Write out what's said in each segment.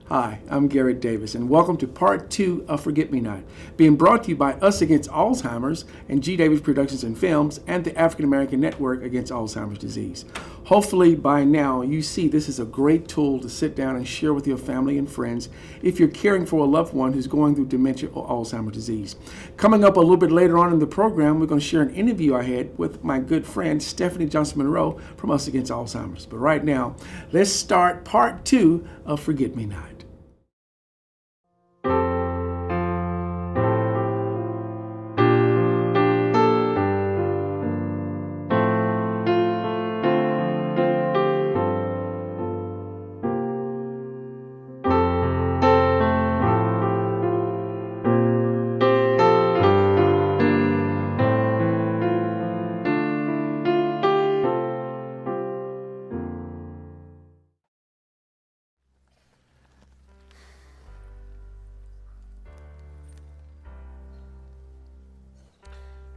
Hi, I'm Garrett Davis, and welcome to part 2 of Forget Me Not, being brought to you by Us Against Alzheimer's and G. Davis Productions and Films and the African American Network Against Alzheimer's Disease. Hopefully by now you see this is a great tool to sit down and share with your family and friends if you're caring for a loved one who's going through dementia or Alzheimer's disease. Coming up a little bit later on in the program, we're going to share an interview I had with my good friend Stephanie Johnson Monroe from Us Against Alzheimer's. But right now, let's start part 2 of Forget Me Not.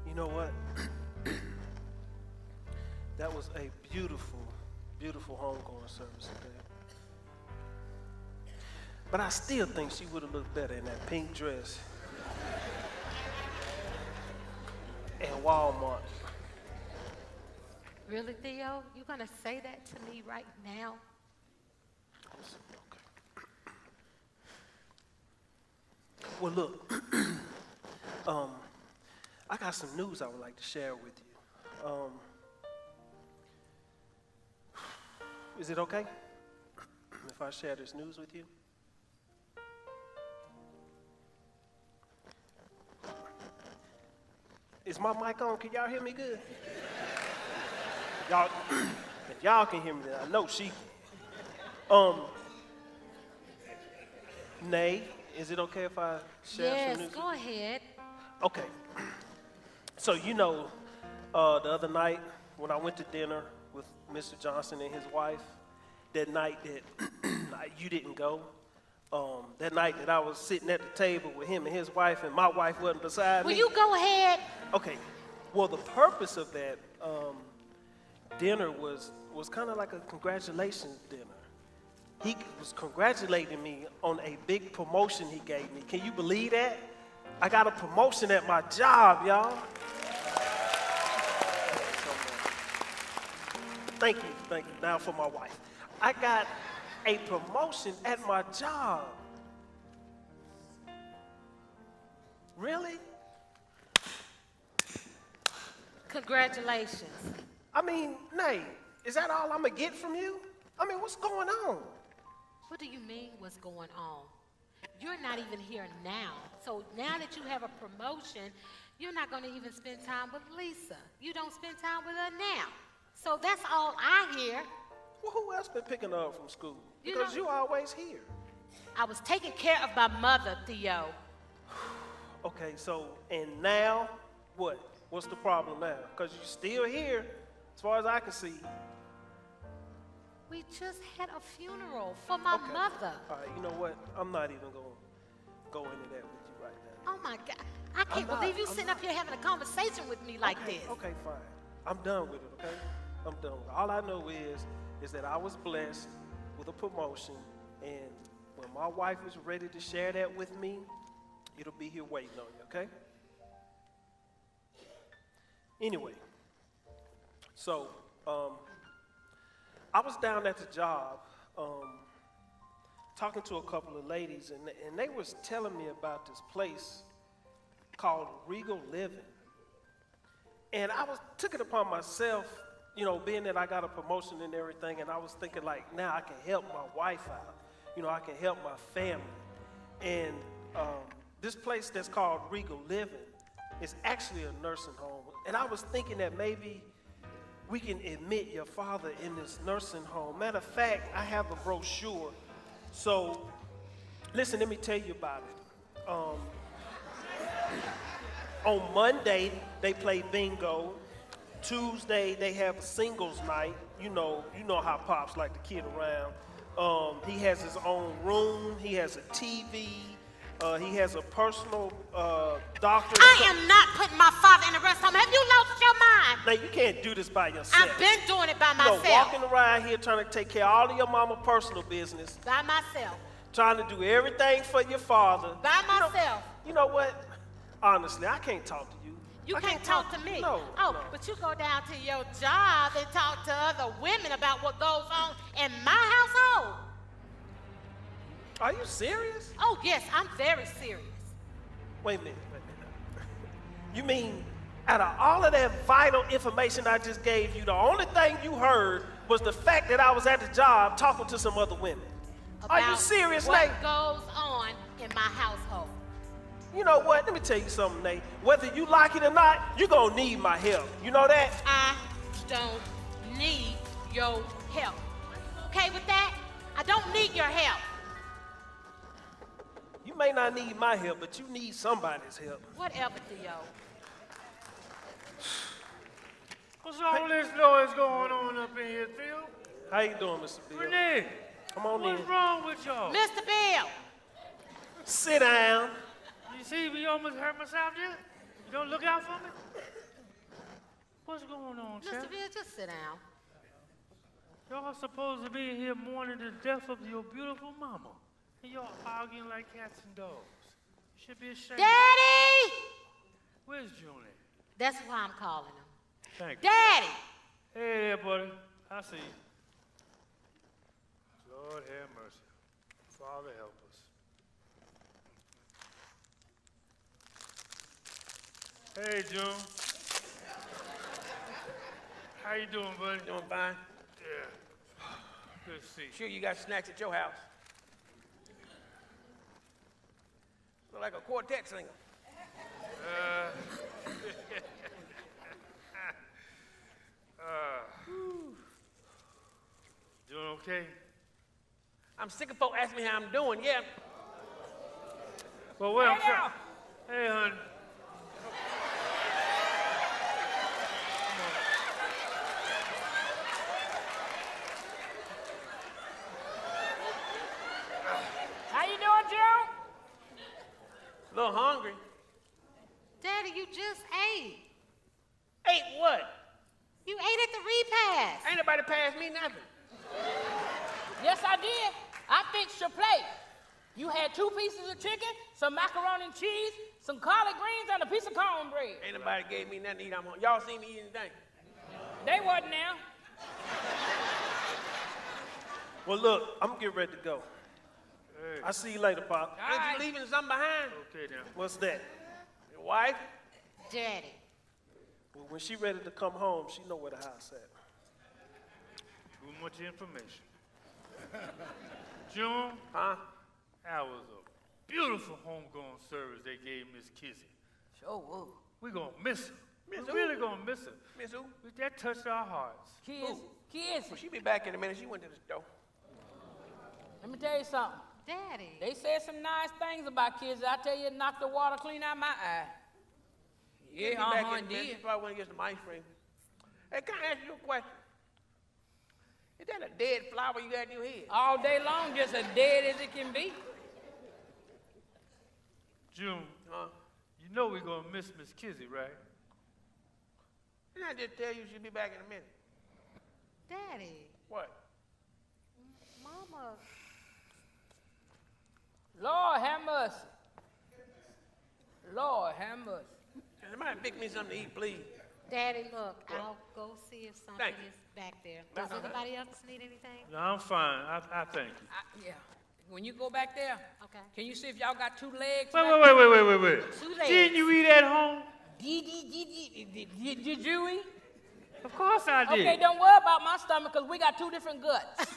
You know what? That was a beautiful, beautiful homegoing service today. But I still think she would have looked better in that pink dress at Walmart. Really, Theo? You gonna say that to me right now? Okay. Well, look. I got some news I would like to share with you. Is it okay if I share this news with you? Is my mic on? Can y'all hear me good? Y'all, if y'all can hear me, then I know she can. Nay, is it okay if I share some news? Yes, go ahead. Okay. So, the other night when I went to dinner with Mr. Johnson and his wife, that night that you didn't go, that night that I was sitting at the table with him and his wife and my wife wasn't beside me. Will you go ahead? Okay. Well, the purpose of that dinner was kind of like a congratulations dinner. He was congratulating me on a big promotion he gave me. Can you believe that? I got a promotion at my job, y'all. Thank you. Now for my wife. I got a promotion at my job. Really? Congratulations. I mean, Nay, is that all I'm gonna get from you? I mean, what's going on? What do you mean what's going on? You're not even here now. So now that you have a promotion, you're not going to even spend time with Lisa. You don't spend time with her now. So that's all I hear. Well, who else been picking her up from school? Because you always here. I was taking care of my mother, Theo. Okay, so, and now, what? What's the problem now? Because you're still here, as far as I can see. We just had a funeral for my mother. All right, you know what? I'm not even going to go into that with you right now. Oh, my God. I can't believe you sitting up here having a conversation with me like this. Okay, fine. I'm done with it, okay? I'm done with it. All I know is that I was blessed with a promotion, and when my wife is ready to share that with me, it'll be here waiting on you, okay? Anyway, so, I was down at the job talking to a couple of ladies, and they was telling me about this place called Regal Living. And I took it upon myself, being that I got a promotion and everything, and I was thinking like, now I can help my wife out. I can help my family. And this place that's called Regal Living is actually a nursing home. And I was thinking that maybe we can admit your father in this nursing home. Matter of fact, I have a brochure. So, listen, let me tell you about it. On Monday, they play bingo. Tuesday, they have a singles night. You know how Pops like to kid around. He has his own room. He has a TV. He has a personal doctor. I am not putting my father in a rest home. Have you lost your mind? Now, you can't do this by yourself. I've been doing it by myself. Walking around here trying to take care of all of your mama's personal business. By myself. trying to do everything for your father. By myself. You know what? Honestly, I can't talk to you. You I can't talk to me. No. Oh, no. but you go down to your job and talk to other women about what goes on in my household. Are you serious? Oh, yes, I'm very serious. Wait a minute. You mean out of all of that vital information I just gave you, the only thing you heard was the fact that I was at the job talking to some other women? Are you serious, what Nate? goes on in my household? You know what? Let me tell you something, Nate. Whether you like it or not, you're gonna need my help. You know that? I don't need your help. Okay with that? I don't need your help. You may not need my help, but you need somebody's help. Whatever, Theo. What's all this noise going on up in here, Phil? How you doing, Mr. Bill? Renee, Come on what's in. wrong with y'all? Mr. Bill, Sit down. You see me almost hurt myself there? You don't look out for me? What's going on, Mr. Chad? Bill, just sit down. Y'all supposed to be here mourning the death of your beautiful mama. And y'all arguing like cats and dogs. You should be ashamed. Daddy! Where's Julie? That's why I'm calling him. Thank you. Daddy! Hey there, buddy. I see you. Lord have mercy. Father help us. Hey, June. How you doing, buddy? Doing fine. Yeah. Good to see you. Sure you got snacks at your house. Look like a quartet singer. Doing okay? I'm sick of folk asking me how I'm doing, yeah. Well, what I'm Hey trying... now. Hey, hon. How you doing, Joe? A little hungry. Daddy, you just ate. Ate what? You ate at the repast. Ain't nobody passed me nothing. Yes, I did. I fixed your plate. You had 2 pieces of chicken, some macaroni and cheese, some collard greens, and a piece of cornbread. Ain't nobody gave me nothing to eat. Y'all seen me eat anything? They wasn't now. Well, look, I'm getting ready to go. Hey. I'll see you later, Pop. Ain't you leaving something behind? Okay, now. What's that? Your wife? Daddy. Well, when she ready to come home, she know where the house at. Too much information. June, Huh? that was a beautiful homegoing service they gave Miss Kizzy. Sure was. We're going to miss her. Miss We're who? really going to miss her. Miss who? That touched our hearts. Kids. Well, she be back in a minute. She went to the store. Let me tell you something. Daddy. They said some nice things about kids. I tell you, it knocked the water clean out my eye. She'll Yeah, be back uh-huh, in a minute. She indeed. probably went to get some ice cream. Hey, can I ask you a question? Is that a dead flower you got in your head? All day long, just as dead as it can be. June, Huh? you know we're going to miss Miss Kizzy, right? Didn't I just tell you she'll be back in a minute? Daddy. What? Mama. Lord have mercy. Lord have mercy. Can somebody pick me something to eat, please? Daddy, look, I'll go see if something Thank you. is back there. No, Does no, no. anybody else need anything? No, I'm fine. I thank you. Yeah. When you go back there, Okay. can you see if y'all got 2 legs? Wait. 2 legs. Didn't you eat at home? Did you eat? Of course I did. Okay, don't worry about my stomach because we got 2 different guts.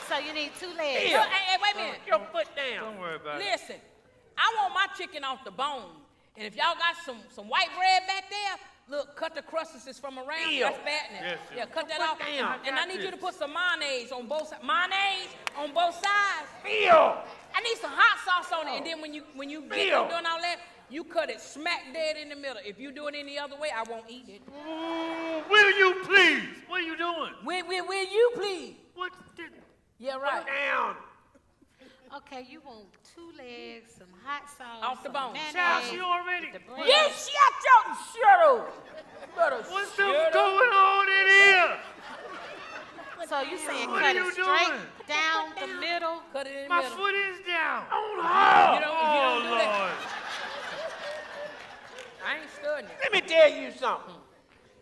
So you need 2 legs. Look, hey, wait a minute. Your foot down. Don't worry about it. Listen, I want my chicken off the bone. And if y'all got some white bread back there, look, cut the crustaceans from around. Ew. That's fattening. Yes, Yeah, cut that Put off. down. And I need you to put some mayonnaise on both sides. Mayonnaise on both sides. Feel. I need some hot sauce on it. And then when you get Ew. done doing all that, you cut it smack dead in the middle. If you do it any other way, I won't eat it. Ooh, will you please? What are you doing? Will you please? What did... Yeah, right. Down. Okay, you want 2 legs, some hot sauce. Off the some bone. mayonnaise, Child, she already... with the bread. You shut up. What's going on in here? So you saying What cut are you it straight doing? down the middle? Cut it in the My middle. foot is down. You don't Oh, do that. Lord. I ain't studying it. Let me tell you something.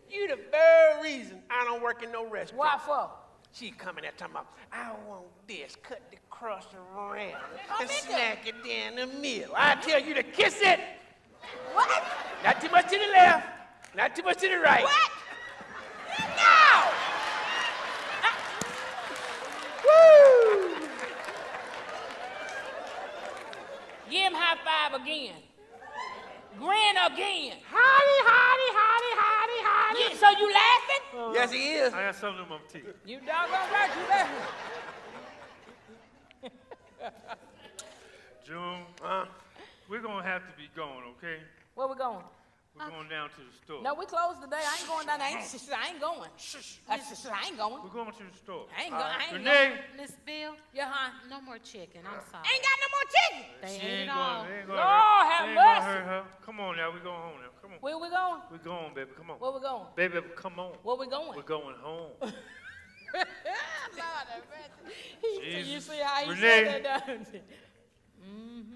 You the very reason I don't work in no restaurant. Why for? She coming there talking about, I want this, cut the crust around I and meant snack it down the middle. I tell you to kiss it. What? Not too much to the left, not too much to the right. What? No! Woo! Give him high five again. Grin again. Hotty, hotty, hotty, hotty, hotty. Yeah, so you laughing? Yes, he is. I got something in my teeth. You doggone right, you laughing. June, Huh? we're going to have to be going, okay? Where we going? We're going down to the store. No, we closed today. I ain't going down there. I ain't going. I ain't going. We're going to the store. I ain't going. Renee, Miss Bill, Yeah, huh? no more chicken. I'm sorry. Ain't got no more chicken. They she ate ain't it all. going. Ain't going Lord have ain't gonna mercy. hurt her. Come on now, we're going home now. Come on. Where we going? We're going, baby. Come on. Where we going? Baby, come on. Where we going? We're going home. Lord have mercy. You Jesus. see how he Renee. said that, don't you?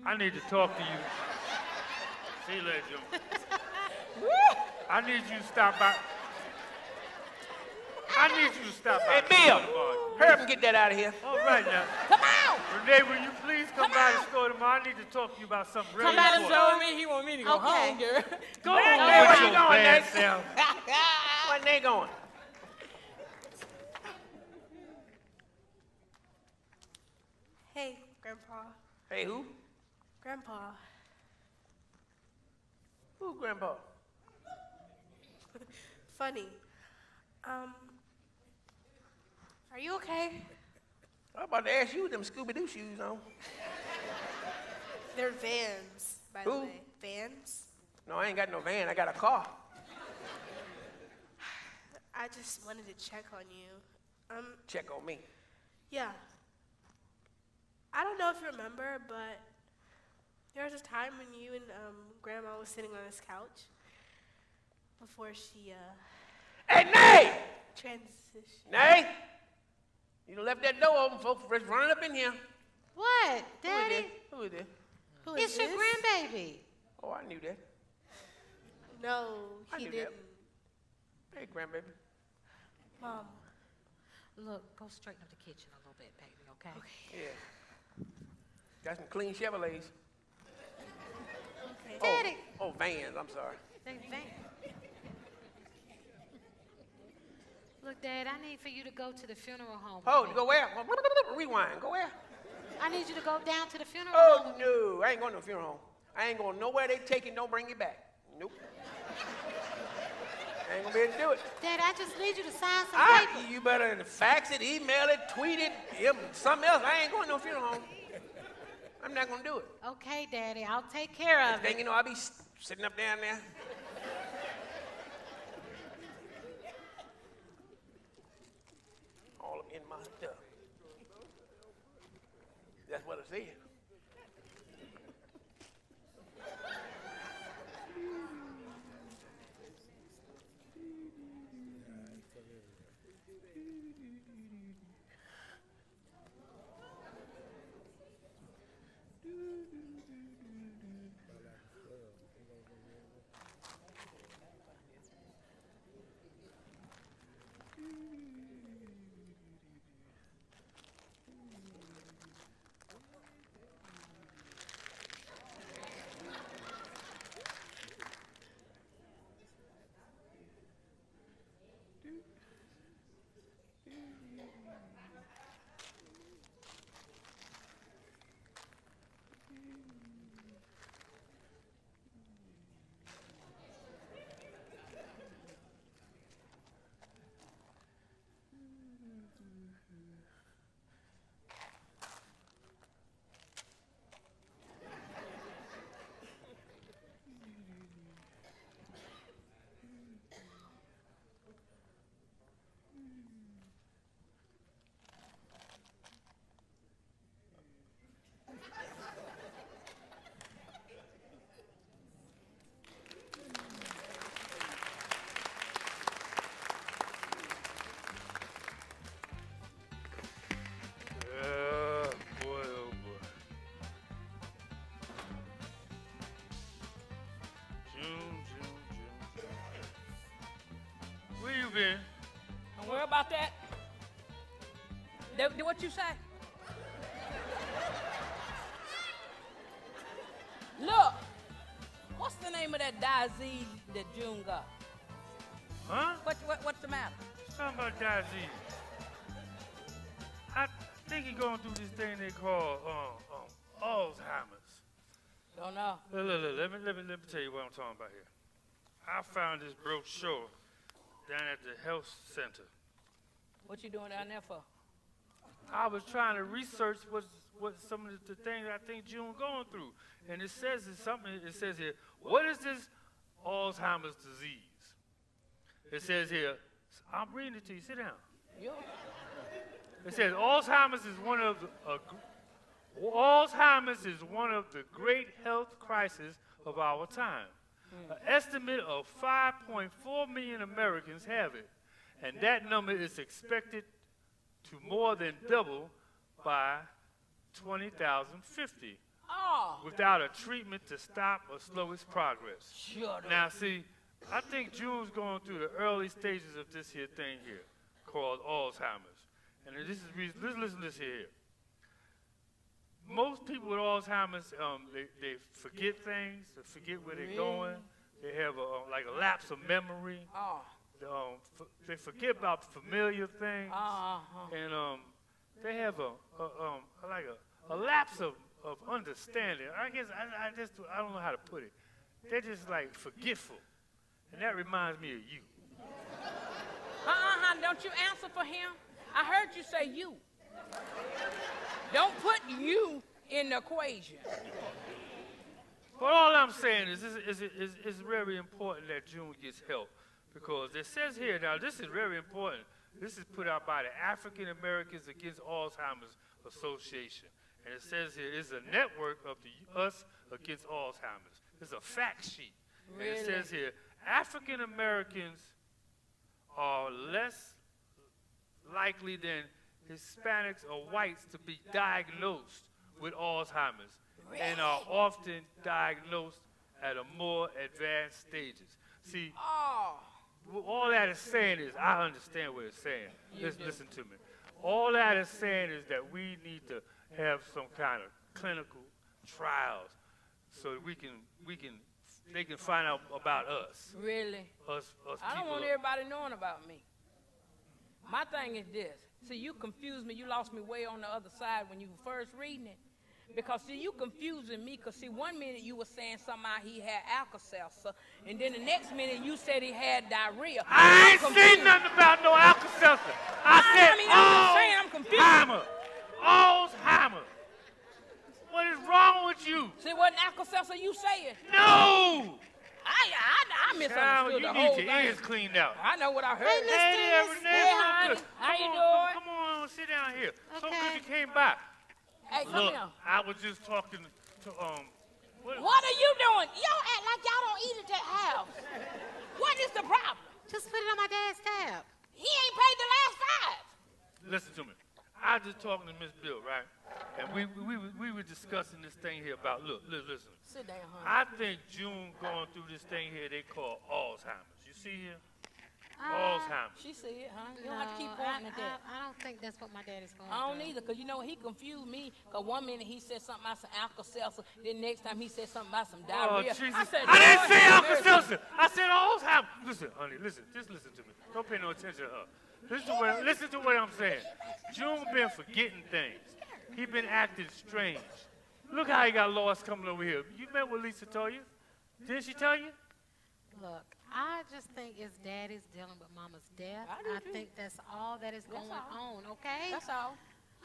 I need to talk to you. See you later, June. I need you to stop by. I need you to stop by. Hey, the Bill, store tomorrow. hurry up and get that out of here. All right now. Come on. Renee, will you please come by the store tomorrow? I need to talk to you about something really Come by the important. store with me. He want me to go Okay. home, girl. Go Hey, on where with you your going, bad Nate? self. Where they going? Hey, Grandpa. Hey, who? Grandpa. Who, Grandpa? Funny. Are you okay? I was about to ask you them Scooby-Doo shoes on. They're Vans, by the Who? way. Vans? No, I ain't got no van. I got a car. I just wanted to check on you. Check on me. Yeah. I don't know if you remember, but there was a time when you and Grandma was sitting on this couch before she Hey, Nay! transitioned. Nay! You done left that door open, folks. Just running up in here. What, Daddy? Who is this? Who is It's your this? grandbaby. Oh, I knew that. No, I he knew that. didn't. Hey, grandbaby. Mom. Look, go straighten up the kitchen a little bit, baby, okay? Yeah. Got some clean Chevrolets. Okay. Daddy. Oh, Vans. I'm sorry. They think. Look, Dad, I need for you to go to the funeral home. with Oh, me. go where? Rewind. Go where? I need you to go down to the funeral Oh, home. no. I ain't going to the funeral home. I ain't going nowhere they take it, don't bring it back. Nope. I ain't going to be able to do it. Dad, I just need you to sign some papers. You better fax it, email it, tweet it, something else. I ain't going to no funeral home. I'm not going to do it. Okay, Daddy, I'll take care of Then, it. you know, I'll be sitting up down there. All up in my stuff. That's what it said. move in. Don't worry about that. What you say? Look, what's the name of that disease that June got? Huh? What's the matter? Something about disease. I think he's going through this thing they call Alzheimer's. Don't know. Look, let me tell you what I'm talking about here. I found this brochure down at the health center. What you doing down there for? I was trying to research what some of the things I think June going through. And it says here, what is this Alzheimer's disease? It says here, I'm reading it to you, sit down. Yeah. It says Alzheimer's is one of the great health crises of our time. An estimate of 5.4 million Americans have it, and that number is expected to more than double by 2050 without a treatment to stop or slow its progress. Shut Now, see, I think June's going through the early stages of this here thing here called Alzheimer's. And let's listen to this here. Most people with Alzheimer's, they forget things, they forget where they're going. They have like a lapse of memory. They forget about familiar things, and they have a lapse of understanding. I guess I don't know how to put it. They're just like forgetful, and that reminds me of you. Don't you answer for him? I heard you say you. Don't put you in the equation. But all I'm saying is it's very important that June gets help, because it says here, now this is very important. This is put out by the African Americans Against Alzheimer's Association. And it says here, it's a network of the Us Against Alzheimer's. It's a fact sheet. Really? And it says here, African Americans are less likely than Hispanics or whites to be diagnosed with Alzheimer's, and are often diagnosed at a more advanced stages. See, all that is saying is, I understand what it's saying. Listen to me. All that is saying is that we need to have some kind of clinical trials so that they can find out about us. Really? Us I don't want everybody knowing about me. My thing is this. See, you confused me. You lost me way on the other side when you were first reading it. Because, see, you confusing me. Because, see, one minute you were saying somehow he had Alka-Seltzer, and then the next minute you said he had diarrhea. I ain't saying nothing about no Alka-Seltzer. I'm confused. Alzheimer. What is wrong with you? See, it wasn't Alka-Seltzer you saying? No! I misunderstood you the whole need your thing. ears cleaned out. I know what I heard. Hey, honey. How you doing? Come on, sit down here. So Okay. good you came by. Hey, come Look, here. I was just talking to What are you doing? Y'all act like y'all don't eat at that house. What is the problem? Just put it on my dad's tab. He ain't paid the last $5. Listen to me. I was just talking to Miss Bill, right? And we were discussing this thing here about, listen. Sit down, honey. I think June going through this thing here they call Alzheimer's. You see here? Alzheimer's. She said it, honey. You don't have to keep pointing at that. I don't think that's what my dad is going I don't through. either, because you know he confused me. Because one minute he said something about some Alka-Seltzer, then next time he said something about some Oh, diarrhea. Jesus. I said, I didn't say Lord have mercy. Alka-Seltzer. I said Alzheimer's. Listen, honey, just listen to me. Don't pay no attention to her. Listen to what I'm saying. June been forgetting things. He been acting strange. Look how he got lost coming over here. You met what Lisa told you? Didn't she tell you? Look, I just think it's daddy's dealing with mama's death. I do too. think that's all that is going all. on, okay? That's all.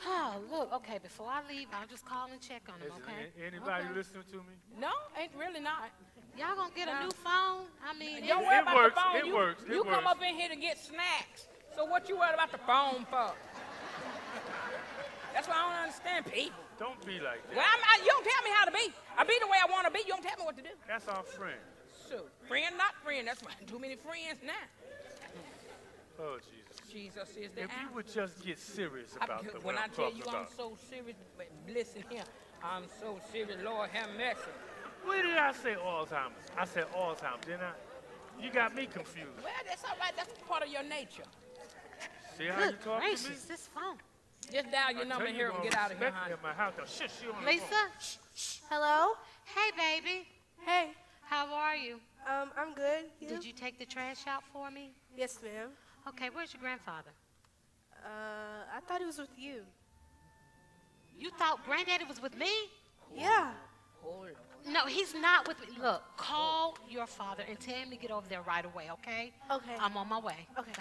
Oh, look, okay, before I leave, I'll just call and check on him, Listen, okay? anybody Okay. listening to me? No, ain't really not. Y'all gonna get a new phone? I mean, Don't it's- worry It about works, the phone. it you works, it you come works. up in here to get snacks. So what you worried about the phone for? That's why I don't understand people. Don't be like Well, that. you don't tell me how to be. I be the way I want to be. You don't tell me what to do. That's our friend. So, friend, not friend. That's why too many friends now. Oh, Jesus. Jesus is the If you answer. would just get serious about When what I I'm tell talking you about. I'm so serious, but listen here. I'm so serious. Lord have mercy. Where did I say Alzheimer's? I said Alzheimer's, didn't I? You got me confused. Well, that's all right. That's part of your nature. See how you Good talk to me? gracious, this phone. Just dial your number here and get out of here, honey. In my house. Shit, she on the Lisa? phone. Hello? Hey, baby. Hey. How are you? I'm good. You? Did you take the trash out for me? Yes, ma'am. Okay, where's your grandfather? I thought it was with you. You thought Granddaddy was with me? Yeah. No, he's not with me. Look, call your father and tell him to get over there right away, okay? Okay. I'm on my way. Okay.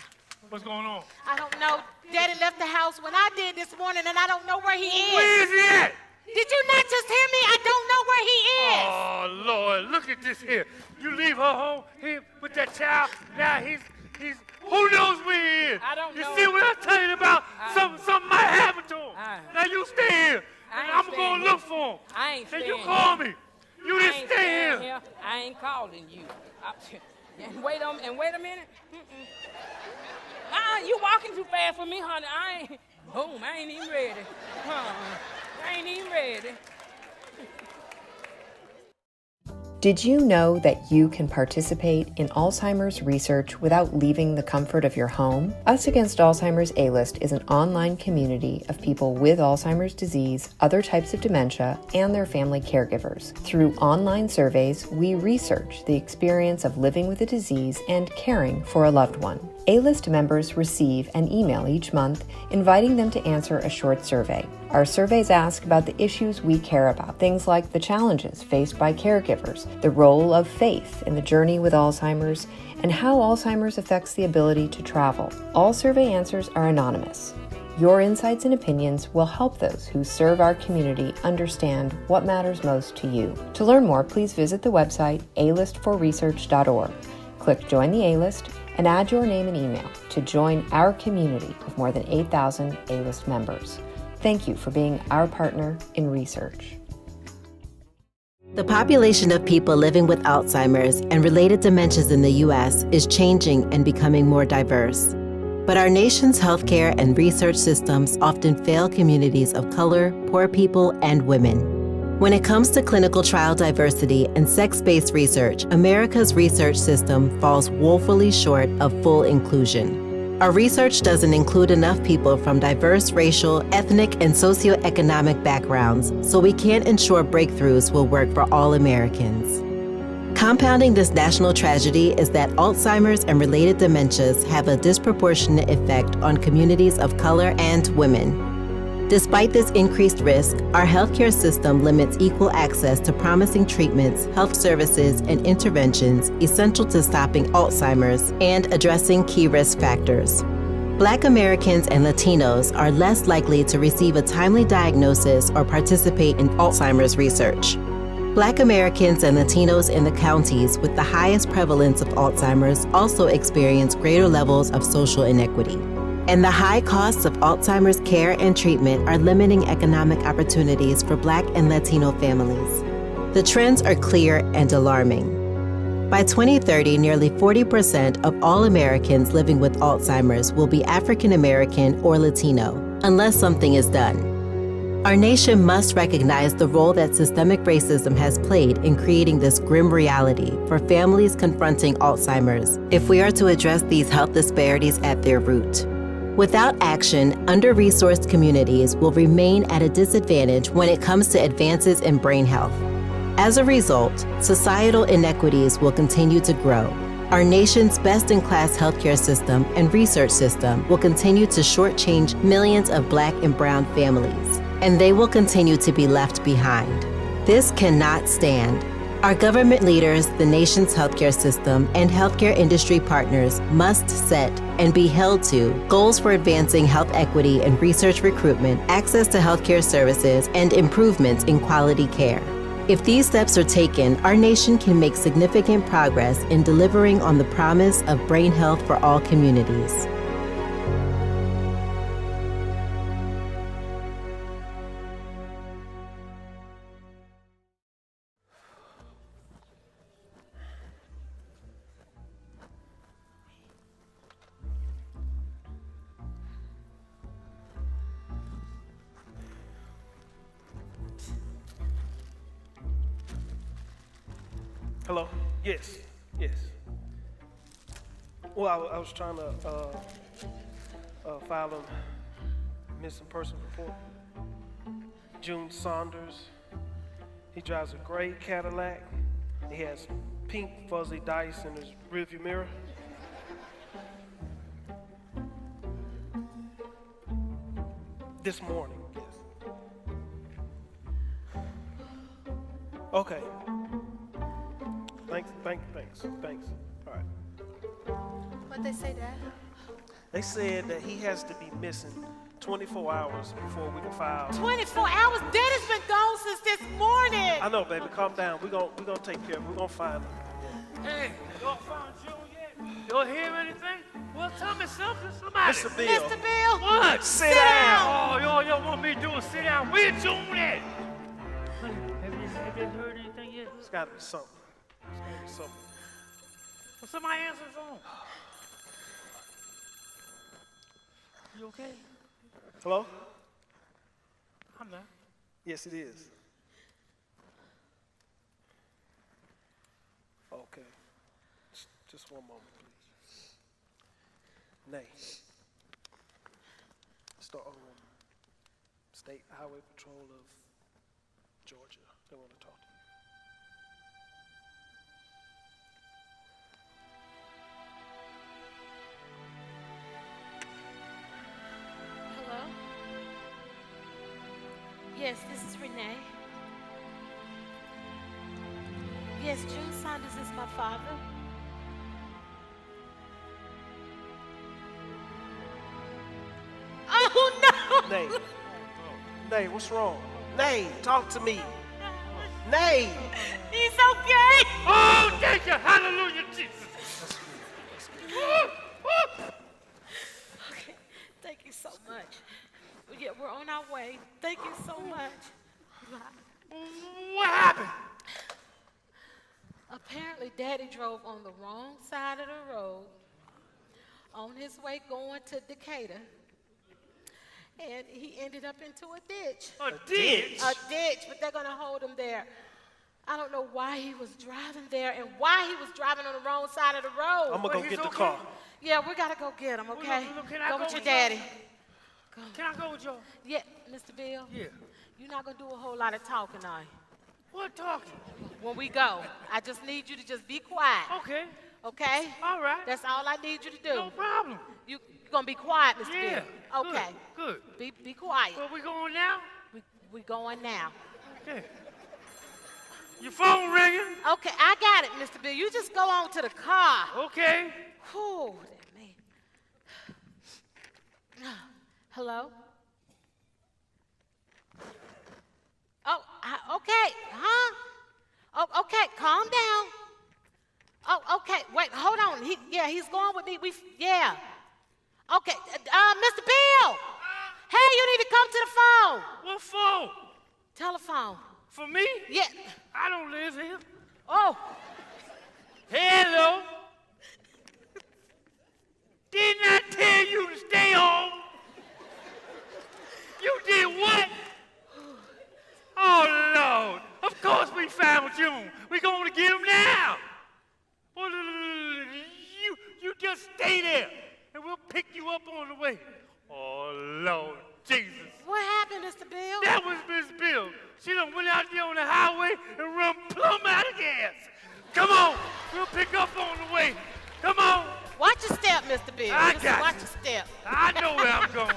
What's going on? I don't know. Daddy left the house when I did this morning, and I don't know where he is. Where is he at? Did you not just hear me? I don't know where he is. Oh, Lord, look at this here. You leave her home here with that child. Now he's who knows where he is? I don't know. You see what I'm telling you about? Something might happen to him. Now you stay here, and I'm going to look for him. I ain't And staying you call me. You I didn't ain't stay staying here. I ain't calling you. And wait a minute. You walking too fast for me, honey. I ain't even ready. I ain't even ready. Did you know that you can participate in Alzheimer's research without leaving the comfort of your home? Us Against Alzheimer's A-List is an online community of people with Alzheimer's disease, other types of dementia, and their family caregivers. Through online surveys, we research the experience of living with a disease and caring for a loved one. A-List members receive an email each month inviting them to answer a short survey. Our surveys ask about the issues we care about, things like the challenges faced by caregivers, the role of faith in the journey with Alzheimer's, and how Alzheimer's affects the ability to travel. All survey answers are anonymous. Your insights and opinions will help those who serve our community understand what matters most to you. To learn more, please visit the website alistforresearch.org. Click Join the A-List and add your name and email to join our community of more than 8,000 A-List members. Thank you for being our partner in research. The population of people living with Alzheimer's and related dementias in the U.S. is changing and becoming more diverse. But our nation's healthcare and research systems often fail communities of color, poor people, and women. When it comes to clinical trial diversity and sex-based research, America's research system falls woefully short of full inclusion. Our research doesn't include enough people from diverse racial, ethnic, and socioeconomic backgrounds, so we can't ensure breakthroughs will work for all Americans. Compounding this national tragedy is that Alzheimer's and related dementias have a disproportionate effect on communities of color and women. Despite this increased risk, our healthcare system limits equal access to promising treatments, health services, and interventions essential to stopping Alzheimer's and addressing key risk factors. Black Americans and Latinos are less likely to receive a timely diagnosis or participate in Alzheimer's research. Black Americans and Latinos in the counties with the highest prevalence of Alzheimer's also experience greater levels of social inequity. And the high costs of Alzheimer's care and treatment are limiting economic opportunities for Black and Latino families. The trends are clear and alarming. By 2030, nearly 40% of all Americans living with Alzheimer's will be African American or Latino, unless something is done. Our nation must recognize the role that systemic racism has played in creating this grim reality for families confronting Alzheimer's if we are to address these health disparities at their root. Without action, under-resourced communities will remain at a disadvantage when it comes to advances in brain health. As a result, societal inequities will continue to grow. Our nation's best-in-class healthcare system and research system will continue to shortchange millions of Black and brown families, and they will continue to be left behind. This cannot stand. Our government leaders, the nation's healthcare system, and healthcare industry partners must set and be held to goals for advancing health equity and research recruitment, access to healthcare services, and improvements in quality care. If these steps are taken, our nation can make significant progress in delivering on the promise of brain health for all communities. Hello? Yes. Well, I was trying to file a missing person report. June Saunders. He drives a gray Cadillac. He has pink fuzzy dice in his rearview mirror. This morning, yes. Okay. Thanks. All right. What'd they say, Dad? They said that he has to be missing 24 hours before we can file. 24 hours? Daddy's been gone since this morning. I know, baby. Calm down. We're gonna take care of it. We're gonna find him. Hey, y'all found June yet? Y'all hear anything? Well, tell me something. Somebody. Mr. Bill. Mr. Bill. What? Sit down. Oh, y'all want me to do a sit down? Where June at? Have you heard anything yet? It's gotta be something. Well, somebody answer the phone. You okay? Hello? I'm not. Yes, it is. Okay. Just one moment, please. Nay. State Highway Patrol of Georgia. They want to talk to you. Hello? Yes, this is Renee. Yes, June Saunders is my father. Oh, no! Nay. Nay, what's wrong? Nay, talk to me. Nay. He's okay! Oh, thank you. Hallelujah, Jesus. Okay, thank you so much. Yeah, we're on our way. Thank you so much. What happened? Apparently, Daddy drove on the wrong side of the road on his way going to Decatur, and he ended up into a ditch. A ditch? A ditch, but they're going to hold him there. I don't know why he was driving there and why he was driving on the wrong side of the road. I'm gonna go get the car. Yeah, we got to go get him, okay? Look, can I go go with your with daddy. Go. Can I go with y'all? Yeah, Mr. Bill? Yeah. You're not going to do a whole lot of talking, are you? What talking? When we go, I just need you to just be quiet. Okay. Okay? All right. That's all I need you to do. No problem. You're going to be quiet, Mr. Yeah. Bill. Okay. Good. Be quiet. Where we going now? We going now. Okay. Your phone ringing? Okay, I got it, Mr. Bill. You just go on to the car. Okay. Whew, that man. Hello? Oh, okay, huh? Oh, okay, calm down. Oh, okay, wait, hold on. He's going with me. Yeah. Okay, Mr. Bill. Hey, you need to come to the phone. What phone? Telephone. For me? Yeah. I don't live here. Oh. Hello. Didn't I tell you to stay home? You did what? Oh, Lord. Of course we found June. We're going to get him now. Well, you just stay there, and we'll pick you up on the way. Oh, Lord Jesus. What happened, Mr. Bill? That was Miss Bill. She done went out there on the highway and run plumb out of gas. Come on. We'll pick up on the way. Come on. Watch your step, Mr. Bill. Watch your step. I know where I'm going.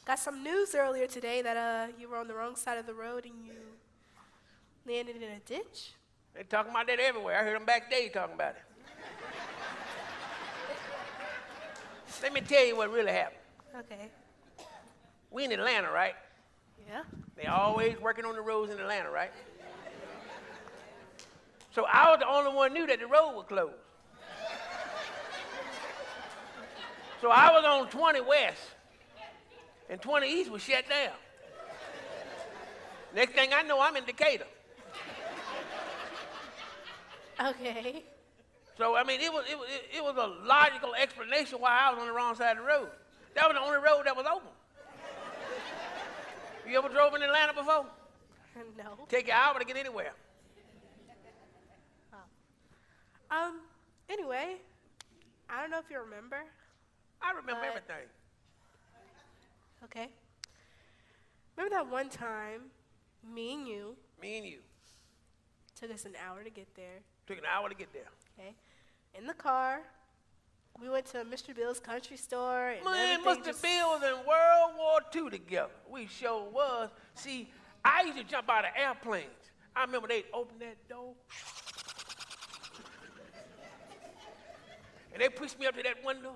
Got some news earlier today that you were on the wrong side of the road and you landed in a ditch. They talking about that everywhere. I heard them backstage talking about it. Let me tell you what really happened. Okay. We in Atlanta, right? Yeah. They always working on the roads in Atlanta, right? So I was the only one who knew that the road was closed. So I was on 20 West, and 20 East was shut down. Next thing I know, I'm in Decatur. Okay. So, I mean, it was a logical explanation why I was on the wrong side of the road. That was the only road that was open. You ever drove in Atlanta before? No. Take an hour to get anywhere. Oh. Anyway, I don't know if you remember. I remember But- everything. Okay. Remember that one time, me and you Me and you. took us an hour to get there. Took an hour to get there. Okay. In the car, we went to Mr. Bill's country store. And Man, everything Mr. just- Bill's in World War II together. We sure was. See, I used to jump out of airplanes. I remember they'd open that door. And they pushed me up to that window.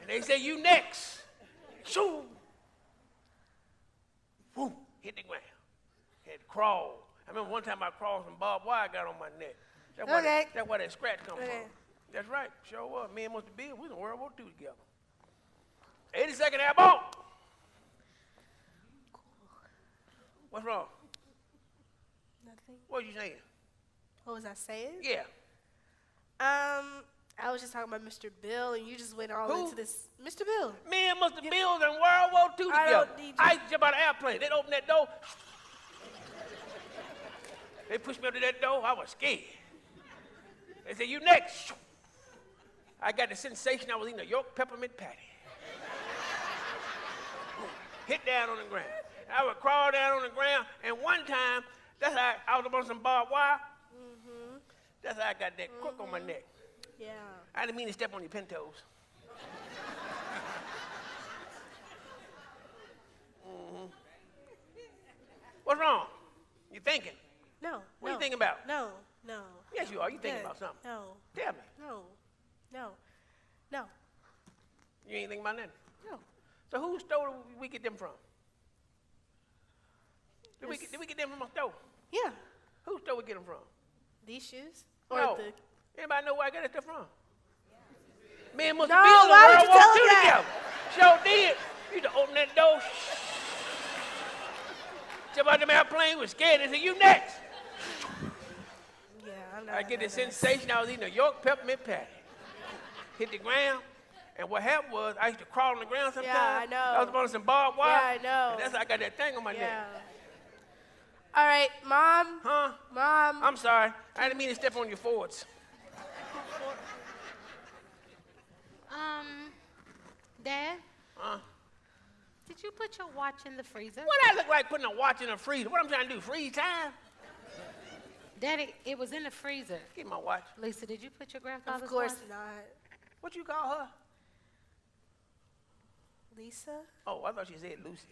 And they say, you next. Shoo. Whoo, hit the ground. Had to crawl. I remember one time I crawled some barbed wire got on my neck. That's why, Okay. that's why that scratch come Okay. from. That's right, sure was. Me and Mr. Bill, we was in World War II together. 82nd Airborne. What's wrong? Nothing. What you saying? What was I saying? Yeah. I was just talking about Mr. Bill, and you just went all Who? into this. Mr. Bill. Me and Mr. Bill's in World War II I together. don't need you- I used to jump out of airplane. They'd open that door. They pushed me up to that door. I was scared. They said, you next. I got the sensation I was eating a York peppermint patty. Hit down on the ground. I would crawl down on the ground, and one time, that's how I was up on some barbed wire. That's how I got that crook on my neck. Yeah. I didn't mean to step on your pintoes. What's wrong? You thinking? No. What no. you thinking about? No. No. Yes, you are. You thinking Yeah, about something. No. Tell me. No. No. No. You ain't thinking about nothing. No. So whose store did we get them from? Did we This- get them from a store? Yeah. Whose store we get them from? These shoes? Or No. the Anybody know where I got that stuff from? Me and Mr. No, Bill in why would World you War tell II him that? together. Sure did. You used to open that door. Jump out the airplane, was scared. They said, you next. Yeah, I'm not. I get the that. sensation I was eating a York peppermint patty. Hit the ground, and what happened was I used to crawl on the ground sometimes. Yeah, I know. I was up on some barbed wire. Yeah, I know. And that's how I got that thing on my Yeah. neck. All right, Mom. Huh? Mom. I'm sorry. I didn't mean to step on your Fords. Dad, Huh? did you put your watch in the freezer? What I look like putting a watch in a freezer? What I'm trying to do, freeze time? Daddy, it was in the freezer. Get my watch. Lisa, did you put your grandfather's Of course watch? not. What you call her? Lisa? Oh, I thought you said Lucy.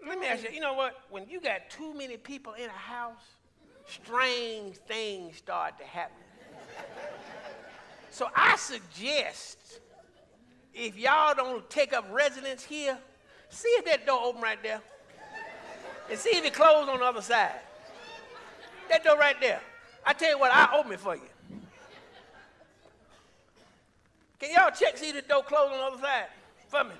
Let me ask you, you know what? When you got too many people in a house, strange things start to happen. So I suggest, if y'all don't take up residence here, see if that door open right there. And see if it closed on the other side. That door right there. I tell you what, I'll open it for you. Can y'all check, see if the door closed on the other side for me?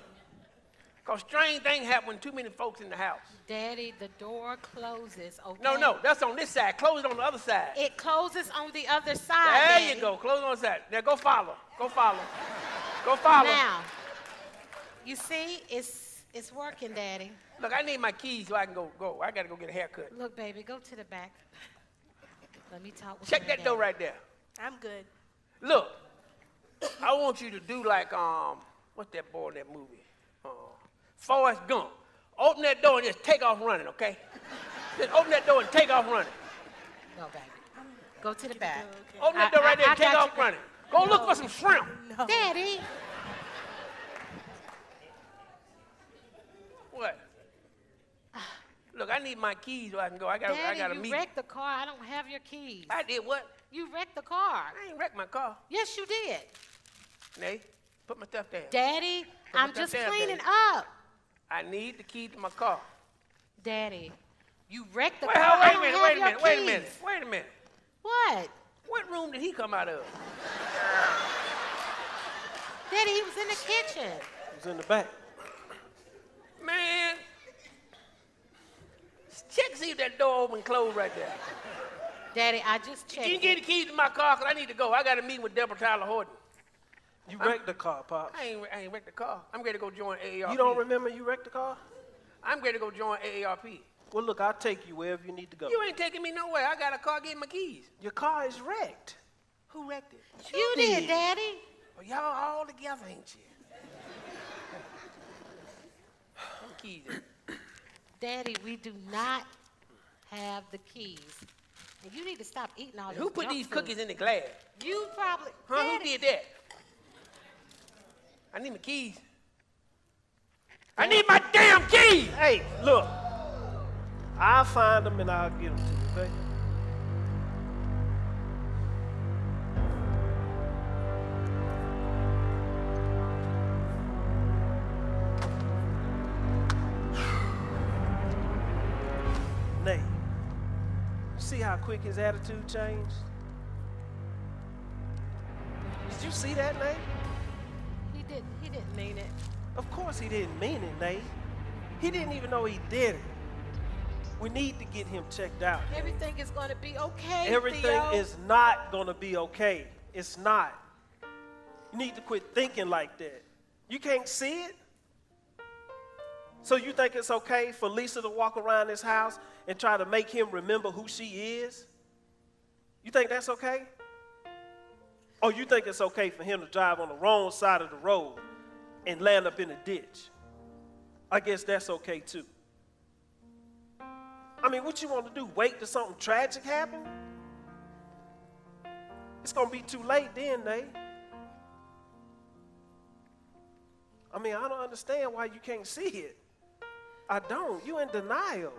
Because strange things happen when too many folks in the house. Daddy, the door closes, okay? No, that's on this side. Close it on the other side. It closes on the other side, There Daddy. you go. Close it on the side. Now go follow. Go follow. Go follow. Now, you see, it's working, Daddy. Look, I need my keys so I can go. I got to go get a haircut. Look, baby, go to the back. Let me talk with Check your that door daddy. right there. I'm good. Look, I want you to do like, what's that boy in that movie? Forrest Gump. Open that door and just take off running, okay? Just open that door and take off running. No, baby. Go to the back. Open that door right there and take got off you. running. Go look for some shrimp. No. Daddy, What? Look, I need my keys so I can go. I got a Daddy, you meeting. wrecked the car. I don't have your keys. I did what? You wrecked the car. I ain't wrecked my car. Yes, you did. Nay, put my stuff down. Daddy, Put I'm my just stuff down, cleaning Daddy. up. I need the key to my car. Daddy, you wrecked the Wait, car. hold- I wait a don't minute, have wait a your minute, wait a keys. minute, wait a minute. What? What room did he come out of? Daddy, he was in the kitchen. It was in the back. Man, check see if that door open and closed right there. Daddy, I just checked. Can you get the keys to my car? Because I need to go. I got a meeting with Deborah Tyler Horton. You wrecked the car, Pops. I ain't wrecked the car. I'm ready to go join AARP. You don't remember you wrecked the car? I'm ready to go join AARP. Well, look, I'll take you wherever you need to go. You ain't taking me nowhere. I got a car, get my keys. Your car is wrecked. Who wrecked it? You did, Daddy. Well, y'all all together, ain't you? Them keys. Daddy, we do not have the keys. And you need to stop eating all this Who put junk these food. cookies in the glass? You probably. Huh? Daddy. Who did that? I need my keys. I need my damn keys! Hey, look. I'll find them and I'll get them to you, okay? Nate, see how quick his attitude changed? Did you see that, Nate? He didn't mean it. Of course he didn't mean it, Nate. He didn't even know he did it. We need to get him checked out. Everything is going to be okay, Everything Theo. is not going to be okay. It's not. You need to quit thinking like that. You can't see it? So you think it's okay for Lisa to walk around this house and try to make him remember who she is? You think that's okay? Or you think it's okay for him to drive on the wrong side of the road and land up in a ditch? I guess that's okay too. I mean, what you want to do, wait till something tragic happens? It's going to be too late then, Nate. I mean, I don't understand why you can't see it. I don't. You in denial.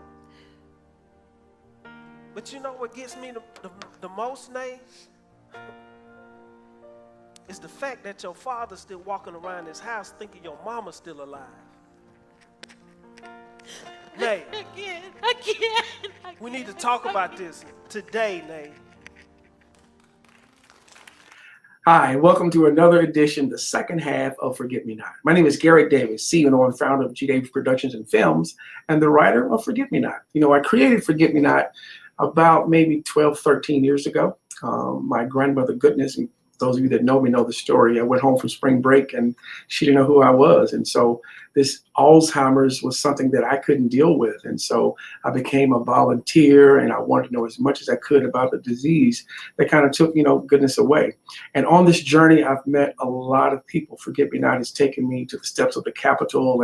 But you know what gets me the most, Nate? It's the fact that your father's still walking around this house thinking your mama's still alive. Nate, Again. we need to talk about this today, Nate. Hi, welcome to another edition, the second half of Forget Me Not. My name is Garrett Davis, CEO and founder of G. Davis Productions and Films, and the writer of Forget Me Not. You know, I created Forget Me Not about maybe 12, 13 years ago. My grandmother, goodness, and those of you that know me know the story. I went home from spring break and she didn't know who I was. And so this Alzheimer's was something that I couldn't deal with. And so I became a volunteer and I wanted to know as much as I could about the disease that kind of took, goodness away. And on this journey, I've met a lot of people. Forget Me Not has taken me to the steps of the Capitol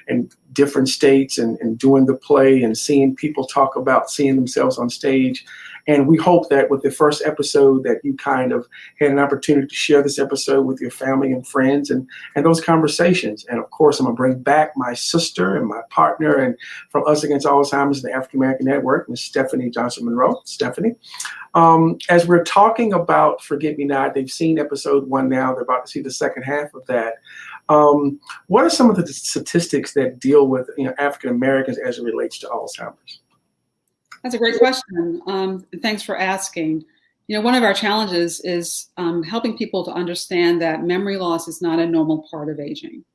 and different states and doing the play and seeing people talk about seeing themselves on stage. And we hope that with the first episode that you kind of had an opportunity to share this episode with your family and friends and those conversations. And of course, I'm gonna bring back my sister and my partner and from Us Against Alzheimer's, the African American Network, Ms. Stephanie Johnson Monroe. Stephanie, as we're talking about Forget Me Not, they've seen episode 1 now, they're about to see the second half of that. What are some of the statistics that deal with African Americans as it relates to Alzheimer's? That's a great question. Thanks for asking. One of our challenges is helping people to understand that memory loss is not a normal part of aging.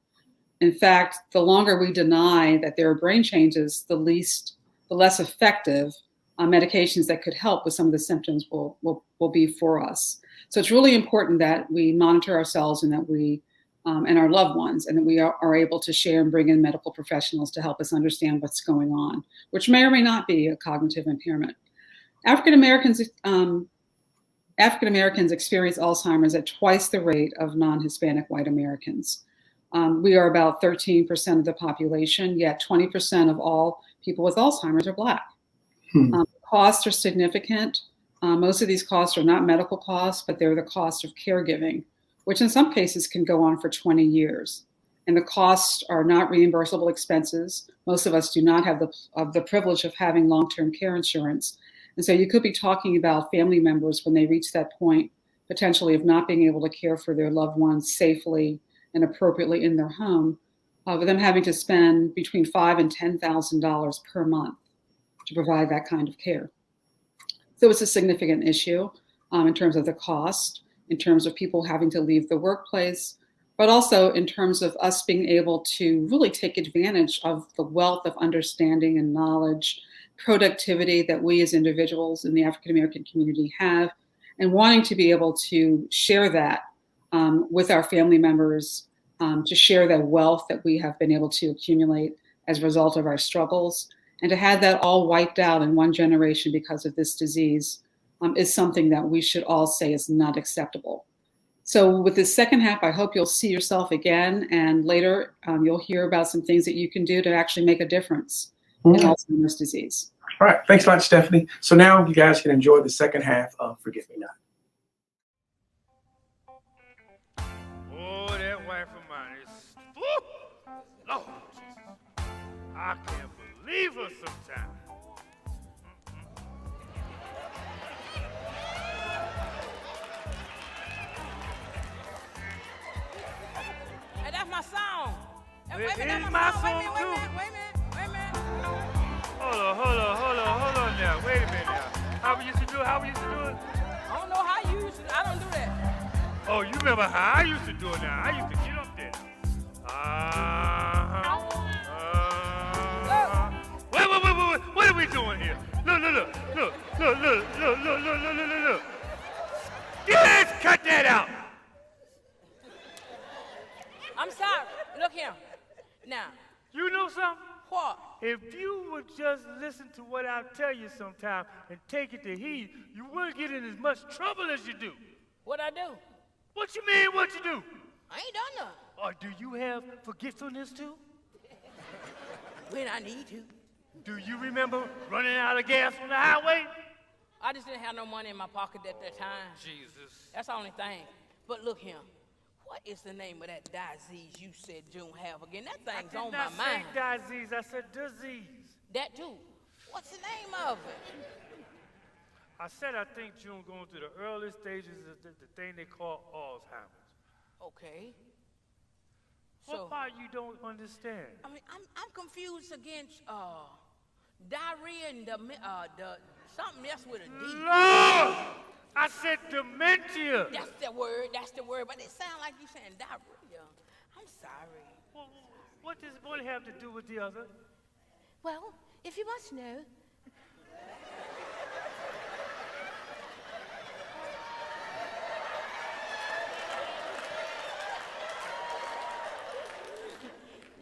In fact, the longer we deny that there are brain changes, the less effective medications that could help with some of the symptoms will be for us. So it's really important that we monitor ourselves and that we and our loved ones, and that we are able to share and bring in medical professionals to help us understand what's going on, which may or may not be a cognitive impairment. African Americans experience Alzheimer's at twice the rate of non-Hispanic white Americans. We are about 13% of the population, yet 20% of all people with Alzheimer's are Black. Costs are significant. Most of these costs are not medical costs, but they're the cost of caregiving, which in some cases can go on for 20 years. And the costs are not reimbursable expenses. Most of us do not have the privilege of having long-term care insurance. And so you could be talking about family members when they reach that point, potentially of not being able to care for their loved ones safely and appropriately in their home, with them having to spend between $5,000 and $10,000 per month to provide that kind of care. So it's a significant issue in terms of the cost, in terms of people having to leave the workplace, but also in terms of us being able to really take advantage of the wealth of understanding and knowledge, productivity that we as individuals in the African American community have, and wanting to be able to share that with our family members, to share that wealth that we have been able to accumulate as a result of our struggles, And to have that all wiped out in one generation because of this disease is something that we should all say is not acceptable. So with this second half, I hope you'll see yourself again, and later you'll hear about some things that you can do to actually make a difference in Alzheimer's disease. All right. Thanks a lot, Stephanie. So now you guys can enjoy the second half of Forget Me Not. Oh, that wife of mine is, woo! Lord Jesus. I can't believe her sometimes. Hey, that's my song. Hey, It wait a minute, is that's my song. song, Wait a minute, too. wait a minute, wait a minute. Hold on now. Wait a minute now. How we used to do it? I don't know how you used to. I don't do that. Oh, you remember how I used to do it now? I used to get up there. Wait. What are we doing here? Look. Yes, cut that out. I'm sorry. Look here. Now, You know something? what? If you would just listen to what I tell you sometime and take it to heed, you wouldn't get in as much trouble as you do. What I do? What you mean, what you do? I ain't done nothing. Or do you have forgetfulness too? When I need to. Do you remember running out of gas on the highway? I just didn't have no money in my pocket at that time. Jesus. That's the only thing. But look here. What is the name of that disease you said June have again? That thing's on my mind. I did not say disease, I said disease. That too. What's the name of it? I said I think June going through the early stages of the thing they call Alzheimer's. Okay. What part you don't understand? I mean, I'm confused against diarrhea and the something else with a D. Lord! I said dementia. That's the word, but it sounds like you saying diarrhea. I'm sorry. Well, what does one have to do with the other? Well, if you must know,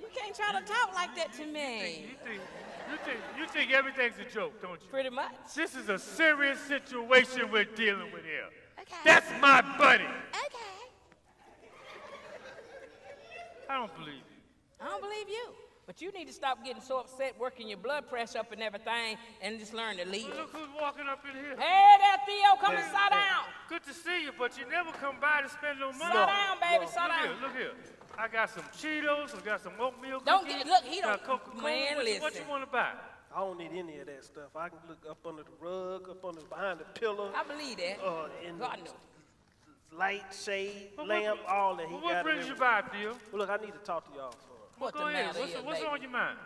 You can't try to talk like that to me. You think everything's a joke, don't you? Pretty much. This is a serious situation we're dealing with here. okay. That's my buddy. Okay. I don't believe you. I don't believe you. But you need to stop getting so upset, working your blood pressure up and everything, and just learn to leave. Look who's walking up in here. Hey there, Theo, come and sit down. Good to see you, but you never come by to spend no money. Sit down, baby, sit down. Look here. I got some Cheetos, I got some oatmeal Don't cookies. get, look, he don't, got Coca-Cola. man, What listen. you want to buy? I don't need any of that stuff. I can look up under the rug, behind the pillow, I believe that. in God knows. light, shade, Well, lamp, all that. He Well, got what it brings you in. by, Theo? Well, look, I need to talk to y'all. What Go the ahead. matter is, What's baby? on your mind?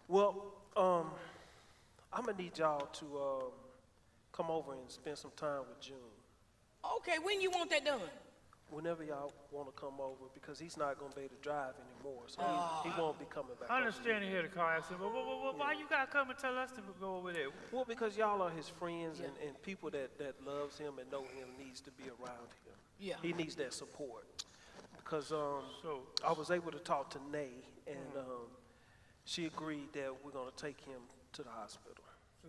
Well, I'm gonna need y'all to come over and spend some time with June. Okay, when you want that done? Whenever y'all want to come over, because he's not gonna be able to drive anymore, so he won't be coming back. I over understand you here. hear the car accident, but why you gotta come and tell us to go over there? Well, because y'all are his friends, and people that loves him and know him needs to be around him. Yeah. He needs that support. Because I was able to talk to Nay, and she agreed that we're gonna take him to the hospital.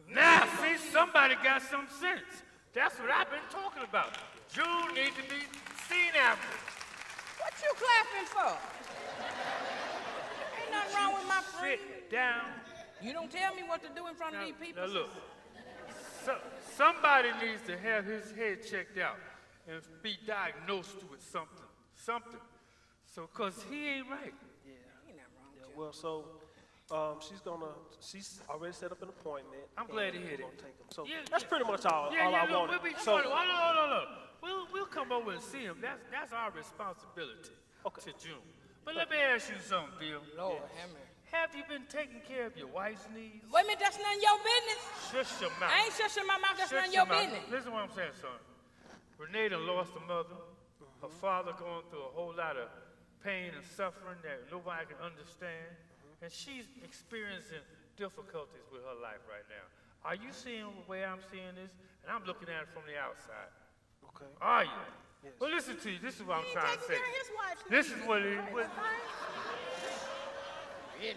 Now, see, somebody got some sense. That's what I've been talking about. June needs to be seen after. What you clapping for? Ain't nothing wrong with my friend. Sit down. You don't tell me what to do in front of these people. Now look, somebody needs to have his head checked out and be diagnosed with something. So, cause he ain't right. Ain't nothing wrong with Yeah, you. well, so she's already set up an appointment. I'm glad to and hear we're that. gonna take him. So Yeah, that's pretty much all I look, wanted. We'll be So We'll come over and see him. That's our responsibility Okay. to June. But let me ask you something, Bill. Lord, have mercy. Have you been taking care of your wife's needs? Wait a minute, that's none of your business. Shush your mouth. I ain't shushing my mouth, that's Shut none of your mouth. business. Listen to what I'm saying, son. Renee done lost a mother. Her father going through a whole lot of pain and suffering that nobody can understand. And she's experiencing difficulties with her life right now. Are you seeing the way I'm seeing this? And I'm looking at it from the outside. Okay. Are you? Yes. Well, listen to you. This is what I'm He trying to taking say. care of his wife's This needs. is what it is. Really?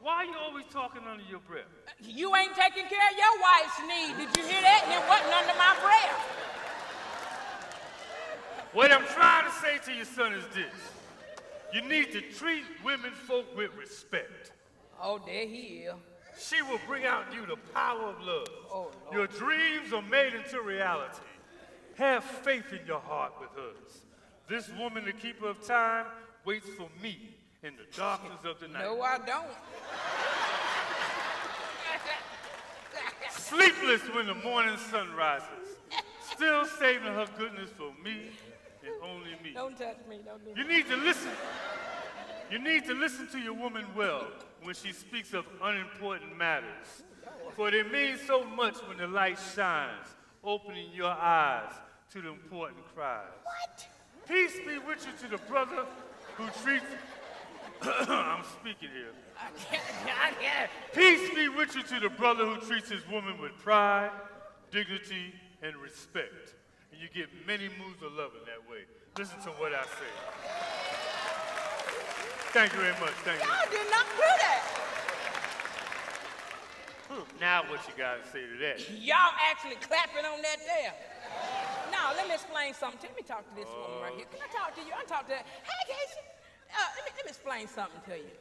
Why are you always talking under your breath? You ain't taking care of your wife's need. Did you hear that? And it wasn't under my breath. What I'm trying to say to your son is this. You need to treat women folk with respect. Oh, there he is. She will bring out in you the power of love. Oh, Lord. Your dreams are made into reality. Have faith in your heart with hers. This woman, the keeper of time, waits for me in the darkness of the night. No, I don't. Sleepless when the morning sun rises. Still saving her goodness for me and only me. Don't touch me. Don't do You need to listen. You need to listen to your woman well when she speaks of unimportant matters. For they mean so much when the light shines, opening your eyes to the important cries. What? Peace be with you to the brother who treats... I'm speaking here. I can't. Peace be with you to the brother who treats his woman with pride, dignity, and respect. And you get many moves of love in that way. Listen to what I say. Thank you very much. Thank you. Y'all did not do that. Now what you got to say to that? Y'all actually clapping on that there. Now, let me explain something. Let me talk to this woman right here. Can I talk to you? I talk to her. Hey, Casey. Let me explain something to you.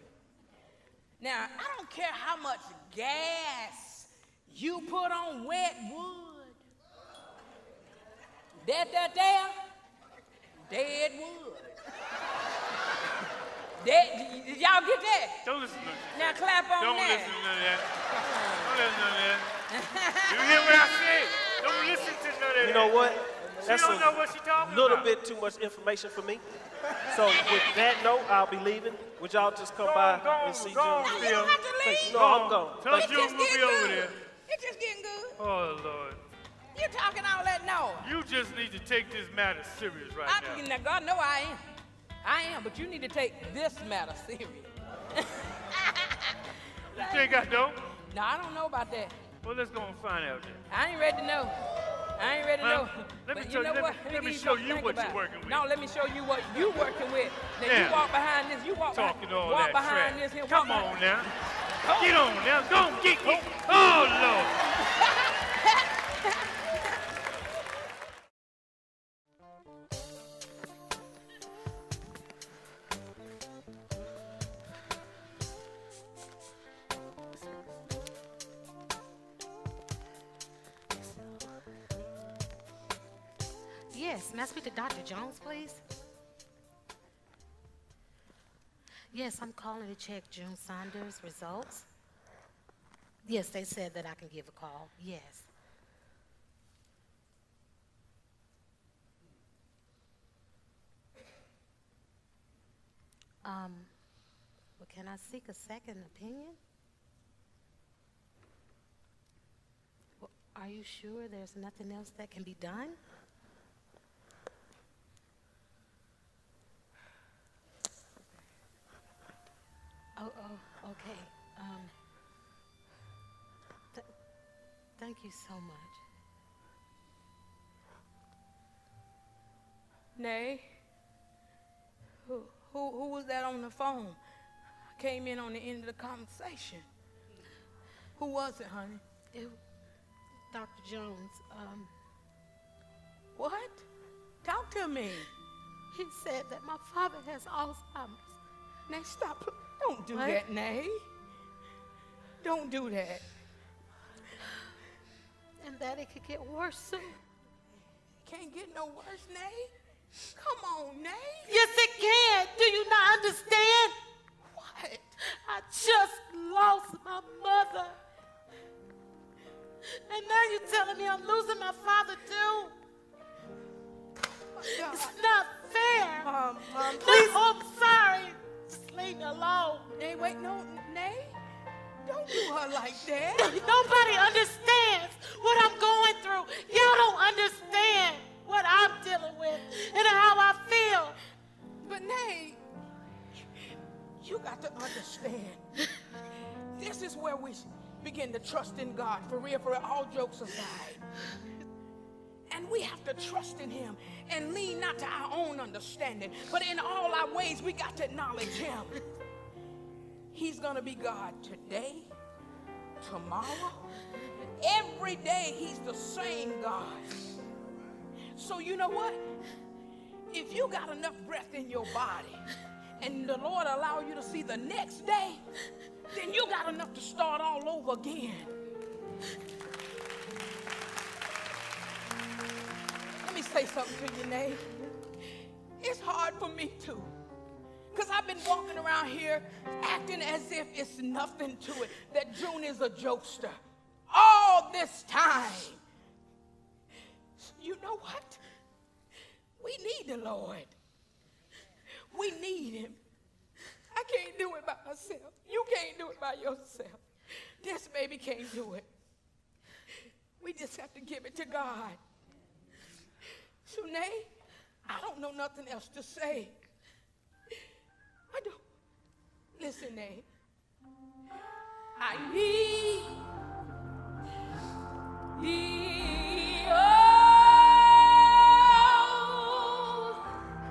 Now, I don't care how much gas you put on wet wood. That there, dead wood. Did y'all get that? Don't listen to that. Now clap on Don't that. listen to none of that. Don't listen to none of that. You hear what I say? Don't listen to none of that. You know what? She don't know what she talking a little about. bit too much information for me. So with that note, I'll be leaving. Would y'all just come by and see June? Now, you don't have to leave. No, I'm gone. Tell It June just we'll getting be over good. there. It's just getting good. Oh, Lord. You talking all that noise. You just need to take this matter serious right now. Now, God know I am. I am, but you need to take this matter serious. You think I don't? No, I don't know about that. Well, let's go and find out then. I ain't ready to know. I ain't ready to know. Let me But tell you, know what? let me give show something you to what think you're about. working with. No, let me show you what you working with. Now, Yeah. you walk behind this. You walk Talking behind, all walk that behind trash. this here. Come walk on now. Get on now. Go on, get. Oh, Lord. Yes, may I speak to Dr. Jones, please? Yes, I'm calling to check June Saunders' results. Yes, they said that I can give a call. Yes. Well, can I seek a second opinion? Well, are you sure there's nothing else that can be done? Oh, okay. Thank you so much. Nay. Who was that on the phone? I came in on the end of the conversation. Who was it, honey? Dr. Jones, What? Talk to me. he said that my father has Alzheimer's. Nay, stop. Don't do What? that, Nay. Don't do that. And that it could get worse soon. Can't get no worse, Nay. Come on, Nay. Yes, it can. Do you not understand? What? I just lost my mother. And now you're telling me I'm losing my father too? God. It's not fair. Mom, Please. No, I'm sorry. Just leave me alone. Nay, wait, no, Nay. Don't do her like that. Nobody understands what I'm going through. Y'all don't understand what I'm dealing with and how I feel. But Nay, you got to understand. This is where we begin to trust in God, for real, all jokes aside. And we have to trust in him and lean not to our own understanding, but in all our ways we got to acknowledge him. He's going to be God today, tomorrow. Every day he's the same God. So you know what? If you got enough breath in your body and the Lord allow you to see the next day, then you got enough to start all over again. Let me say something to you, Nate. It's hard for me too, because I've been walking around here acting as if it's nothing to it, that June is a jokester all this time. You know what? We need the Lord. We need him. I can't do it by myself. You can't do it by yourself. This baby can't do it. We just have to give it to God. So, Nate, I don't know nothing else to say. I don't. Listen, Nate. I need thee. Oh,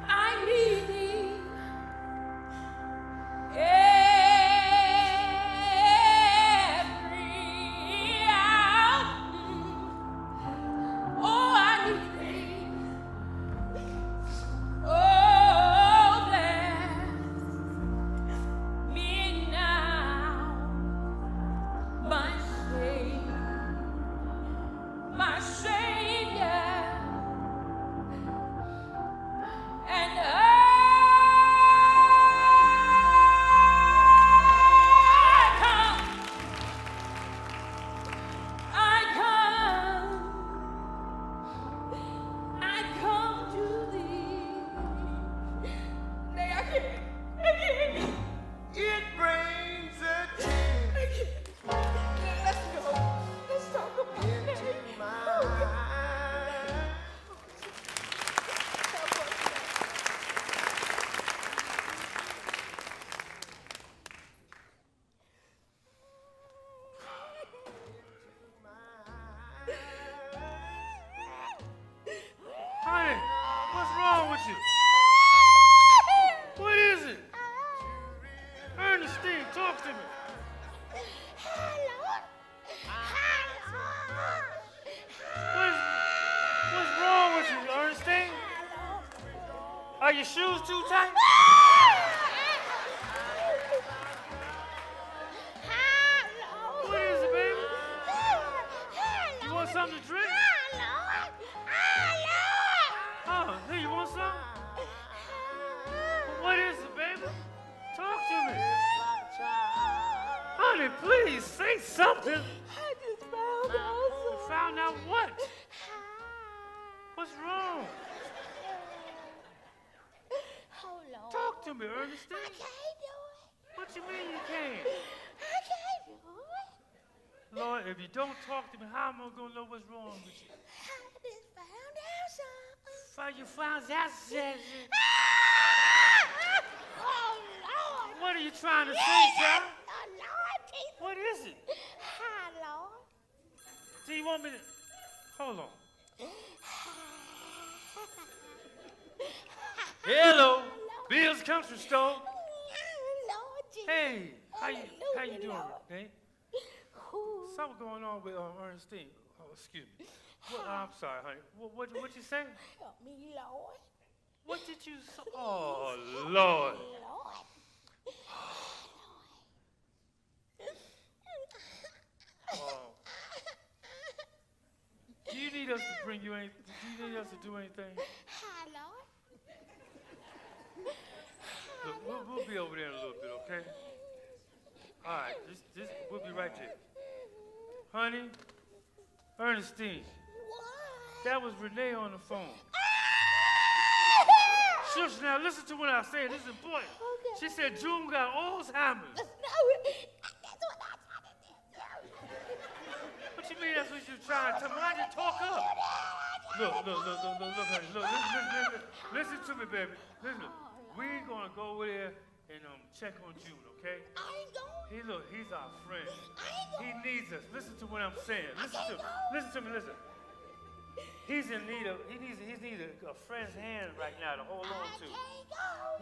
I need thee. Every hour. Oh, I need thee. Oh, bless me now, my Savior, and I come to thee. Nay, I can't. It brings a tear Let's go. Let's talk about it. into my Honey, what's wrong with you? What is it? Ernestine, talk to me. What's wrong with you, Ernestine? Are your shoes too tight? What is it, baby? You want something to drink? Oh, here, you want some? What is it, baby? Talk to me. Honey, please, say something. I just found out. You found out what? What's wrong? Oh, Lord. Talk to me, Ernestine. I can't do it. What you mean you can't? I can't do it. Lord, if you don't talk to me, how am I going to know what's wrong with you? I just found out something. You found that shit. Oh, Lord. What are you trying to say, child? Oh, Lord, Jesus. What is it? Hi, Lord. Do you want me to... Hold on. Hello, Bill's Country Store. Lord Jesus. Hey, how you doing, Lord. Nate? Ooh. Something going on with Ernestine. Oh, excuse me. I'm sorry, honey. What you say? Help me, Lord. What did you say? Oh, Lord. Lord. Oh. Do you need us to bring you anything? Do you need us to do anything? Hi, Lord. Look, we'll be over there in a little bit, okay? All right, we'll be right there. Honey, Ernestine, that was Renee on the phone. Shush, now listen to what I say. This is important. Okay. She said June got Alzheimer's. No, that's what I tried to do. What you mean that's what you're trying to tell me? Why'd you talk up? Look, honey. Look, listen to me, baby. Listen. We're gonna go over there and check on June, okay? I ain't going. He's our friend. I ain't He going. needs us. Listen to what I'm saying. Listen to me, listen. He's in need of, he needs a friend's hand right now to hold on to.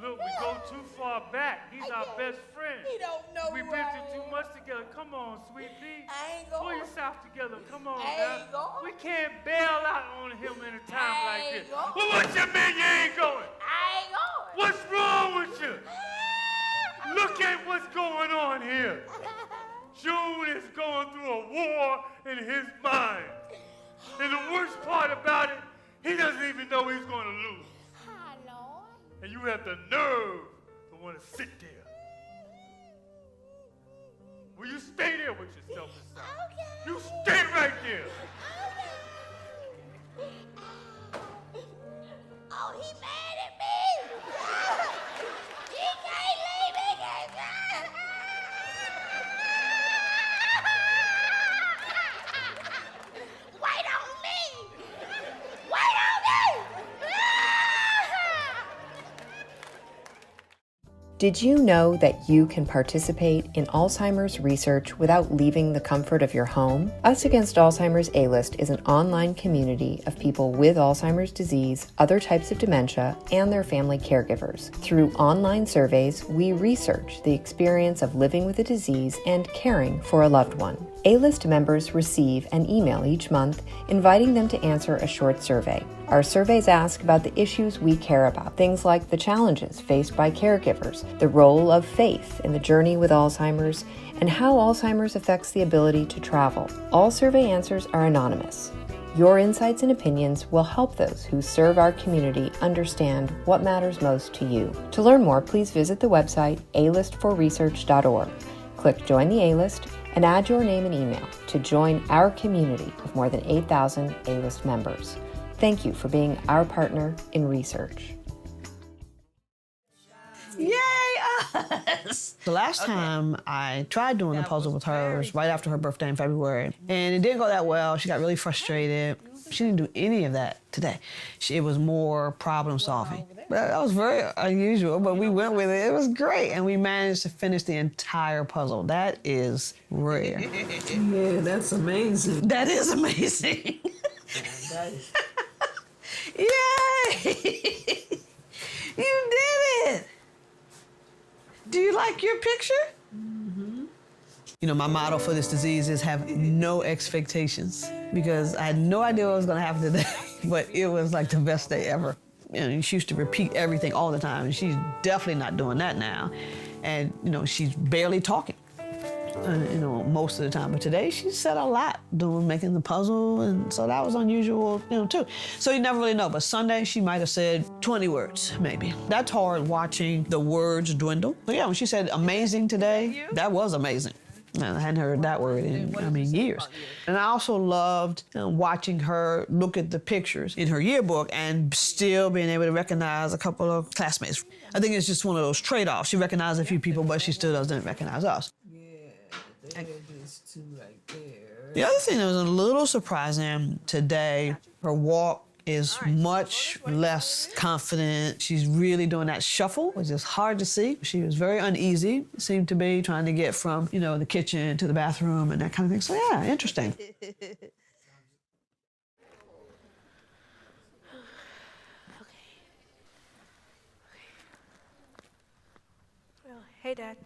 Look, we go too far back. He's our best friend. He don't know We've been through too much together. Come on, sweet pea. I ain't going. Pull yourself together. Come on, I ain't now. going. We can't bail out on him in a time like this. going. Well, what you mean you ain't going? I ain't going. What's wrong with you? Look at what's going on here. June is going through a war in his mind. And the worst part about it, he doesn't even know he's going to lose. Hi, Lord. And you have the nerve to want to sit there. Will you stay there with yourself inside? Okay. You stay right there. Oh, he mad at me. He can't leave me. Wait on me. Wait on me. Did you know that you can participate in Alzheimer's research without leaving the comfort of your home? Us Against Alzheimer's A-List is an online community of people with Alzheimer's disease, other types of dementia, and their family caregivers. Through online surveys, we research the experience of living with the disease and caring for a loved one. A-List members receive an email each month inviting them to answer a short survey. Our surveys ask about the issues we care about, things like the challenges faced by caregivers, the role of faith in the journey with Alzheimer's, and how Alzheimer's affects the ability to travel. All survey answers are anonymous. Your insights and opinions will help those who serve our community understand what matters most to you. To learn more, please visit the website alistforresearch.org. Click Join the A-List and add your name and email to join our community of more than 8,000 A-List members. Thank you for being our partner in research. Yay us! The last time I tried doing the puzzle with her was right after her birthday in February. And it didn't go that well. She got really frustrated. She didn't do any of that today. It was more problem solving. That was very unusual, but we went with it. It was great. And we managed to finish the entire puzzle. That is rare. Yeah, that's amazing. That is amazing. Yay! You did it! Do you like your picture? Mm-hmm. You know, my motto for this disease is have no expectations, because I had no idea what was gonna happen today, but it was like the best day ever. You know, she used to repeat everything all the time, and she's definitely not doing that now. And, you know, she's barely talking. You know, most of the time. But today she said a lot making the puzzle, and so that was unusual, you know, too. So you never really know, but Sunday she might have said 20 words, maybe. That's hard watching the words dwindle. But yeah, when she said amazing today, that was amazing. I hadn't heard that word in, years. And I also loved watching her look at the pictures in her yearbook and still being able to recognize a couple of classmates. I think it's just one of those trade-offs. She recognized a few people, but she still doesn't recognize us. The other thing that was a little surprising today, her walk is much less confident. She's really doing that shuffle, which is hard to see. She was very uneasy, seemed to be trying to get from, you know, the kitchen to the bathroom and that kind of thing. So yeah, interesting. Hey, Dad.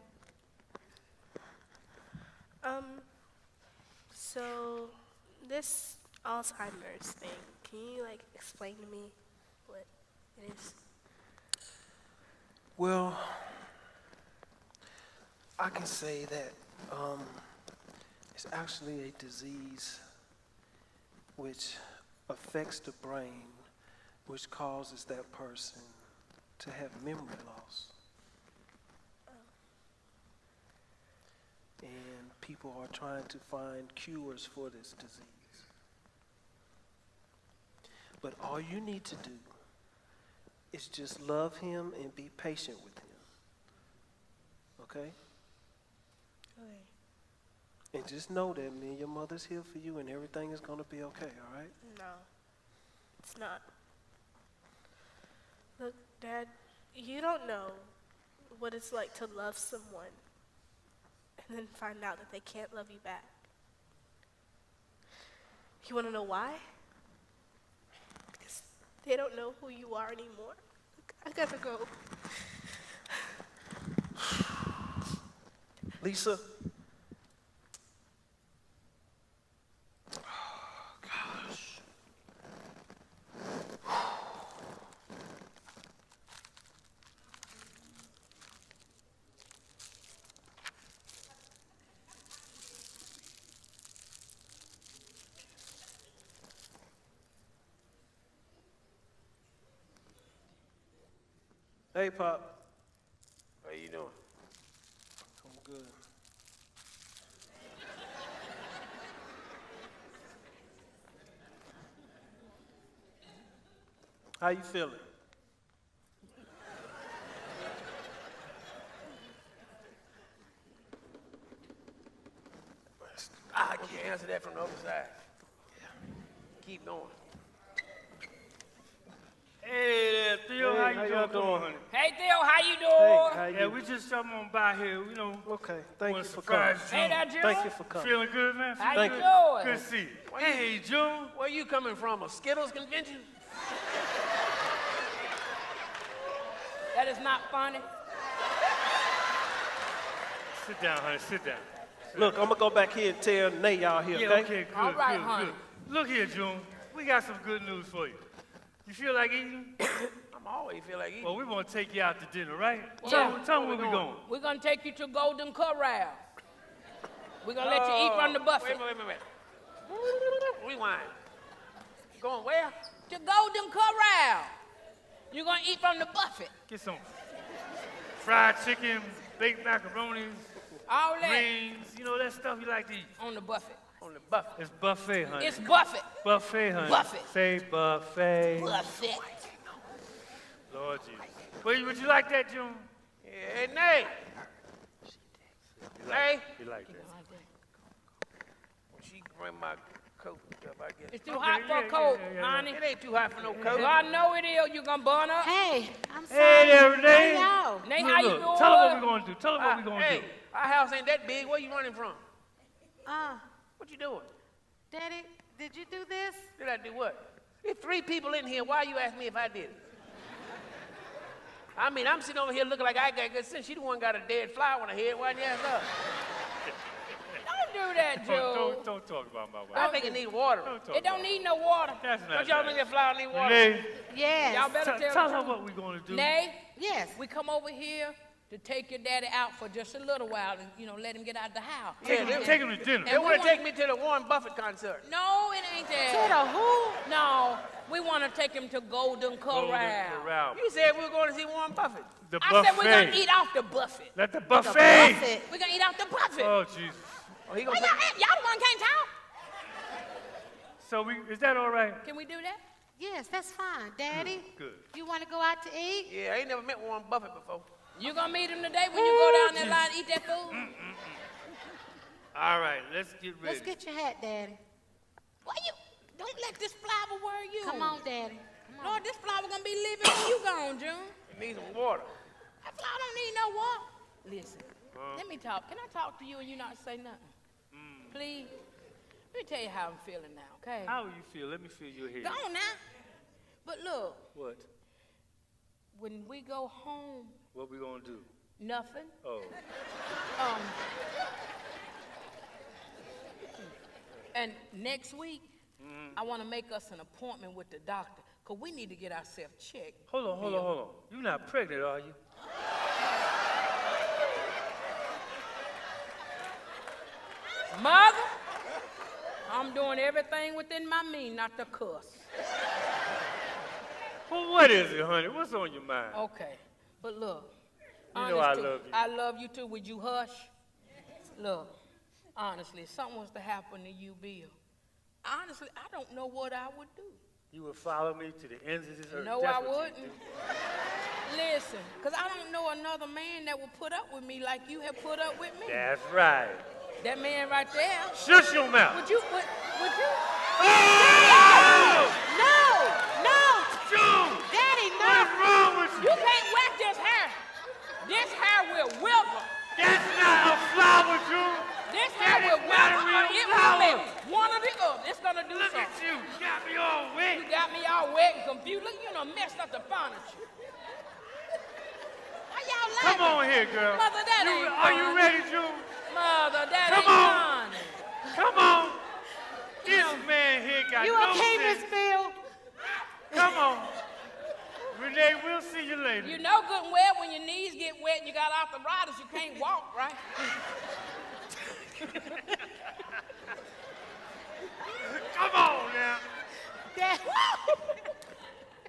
So this Alzheimer's thing, can you like explain to me what it is? Well, I can say that it's actually a disease which affects the brain, which causes that person to have memory loss. And people are trying to find cures for this disease. But all you need to do is just love him and be patient with him. Okay? Okay. And just know that me and your mother's here for you and everything is going to be okay, all right? No, it's not. Look, Dad, you don't know what it's like to love someone and then find out that they can't love you back. You want to know why? they don't know who you are anymore. I gotta go. Lisa. Hey, Pop. How you doing? I'm good. How you feeling? I can't answer that from the other side. Keep going. Hey there, Theo. Hey, how you y'all doing, honey? Hey, Theo, how you doing? Hey, how you? Yeah, we just something on by here, you know. Okay, thank wanna you for coming. surprise Hey, that June. Thank you for coming. Feeling good, man? How Feeling you good? doing? Good to see you. Hey, June. Where you coming from? A Skittles convention? That is not funny. Sit down, honey, sit down. Look, I'm gonna go back here and tell Nate y'all here, Yeah, okay? okay, good, All right, good, honey. good. Look here, June. We got some good news for you. You feel like eating? I'm always feel like eating. Well, we want to take you out to dinner, right? Yeah. Tell me where we going. We're gonna take you to Golden Corral. We're gonna let you eat from the buffet. Wait a minute. Rewind. Going where? To Golden Corral. You're gonna eat from the buffet. Get some fried chicken, baked macaronis, All that greens, you know, that stuff you like to eat. on the buffet. On the buffet. It's buffet, honey. It's buffet. Buffet, honey. Buffet. Say buffet. Buffet. Lord Jesus. Would you like that, June? Hey, Nate. Nate. You like that? When she bring my coat up, I guess. It's too hot for a coat, honey. It ain't too hot for no coat. I know it is. You gonna burn up? Hey, I'm sorry. Hey there, Renee. Hey, y'all. Nate, Look, how you look, doing? tell them what we're going to do. Tell them what we're going to Hey, do. our house ain't that big. Where you running from? What you doing? Daddy, did you do this? Did I do what? There's 3 people in here. Why you ask me if I did it? I mean, I'm sitting over here looking like I got good sense. She the one got a dead fly on her head. Why didn't you ask her? Don't do that, Joe. Don't talk about my wife. I think it need water. It don't need no water. That's not Don't y'all think that flower need water? Renee, Yes. Y'all better tell tell her the what we're going to do. Nay, Yes. we come over here to take your daddy out for just a little while and, you know, let him get out the house. Yeah, Take him to dinner. They want to take me to the Warren Buffett concert. No, it ain't To that. the who? No, we want to take him to Golden Corral. Golden Corral. You said we were going to see Warren Buffett. The I buffet. said we're going to eat off the buffet. Let the buffet. Buffet. We're going to eat off the buffet. Oh, Jesus. Oh, he Well, gonna y'all the one can't talk. So is that all right? Can we do that? Yes, that's fine. Daddy, Good. you want to go out to eat? Yeah, I ain't never met Warren Buffett before. You going to meet him today when you go down that line and eat that food? All right, let's get ready. Let's get your hat, Daddy. Why you? Don't let this flower worry you. Come on, Daddy. Come on. Lord, this flower going to be living when you gone, June. He needs some water. That flower don't need no water. Listen, let me talk. Can I talk to you and you not say nothing? Please? Let me tell you how I'm feeling now, okay? How you feel? Let me feel your head. Go on now. But look, What? when we go home, What we gonna do? nothing. Oh. And next week, I want to make us an appointment with the doctor because we need to get ourselves checked. Hold on. You're not pregnant, are you? Mother, I'm doing everything within my means not to cuss. Well, what is it, honey? What's on your mind? Okay, but look. You know I honest love you. I love you too. Would you hush? Look, honestly, if something was to happen to you, Bill, honestly, I don't know what I would do. You would follow me to the ends of this earth. No, That's I what you wouldn't. Listen, because I don't know another man that will put up with me like you have put up with me. do. That's right. That man right there. Shush your mouth. Would you? Oh! No! June! Daddy, no! What's wrong with you? You can't whack this hair. This hair will wither. That's not a flower, June. This hair That will is not a wither. real It will flower. melt. One or the other. This gonna do Look something. at you. Got me all wet. You got me all wet and confused. Look, you done messed up the furniture. Why y'all laughing? Come on here, girl. Mother, that ain't Are you funny. ready, June? Mother, that Come ain't on. funny. Come on. This man here got You no okay, sense. Miss Bill? Come on. Renee, we'll see you later. You know good and well when your knees get wet and you got arthritis, you can't walk, right? Come on now.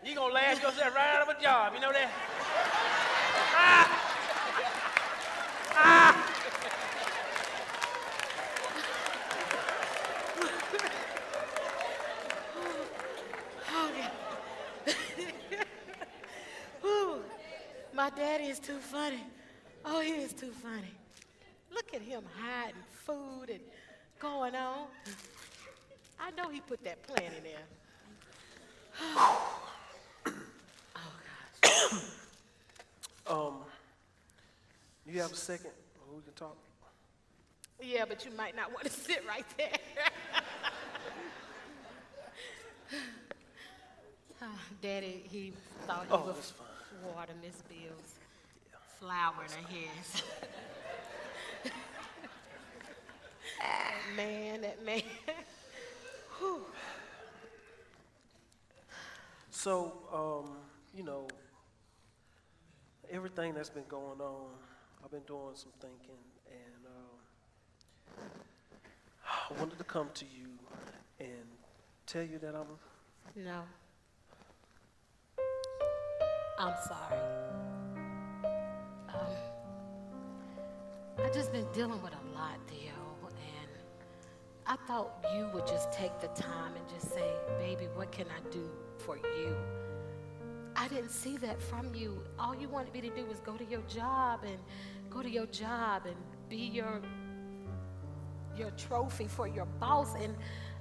You gonna laugh yourself right out of a job, you know that? Whew. My daddy is too funny. Oh, he is too funny. Look at him hiding food and going on. I know he put that plan in there. Oh, gosh. You have a second where we can talk? Yeah, but you might not want to sit right there. Daddy, he thought he would that's fine. water Miss Bill's flower in her hands. That man. Whew. So, you know, everything that's been going on, I've been doing some thinking, and I wanted to come to you and tell you that No. I'm sorry. I've just been dealing with a lot, Theo, and I thought you would just take the time and just say, baby, what can I do for you? I didn't see that from you. All you wanted me to do was go to your job and be your trophy for your boss, and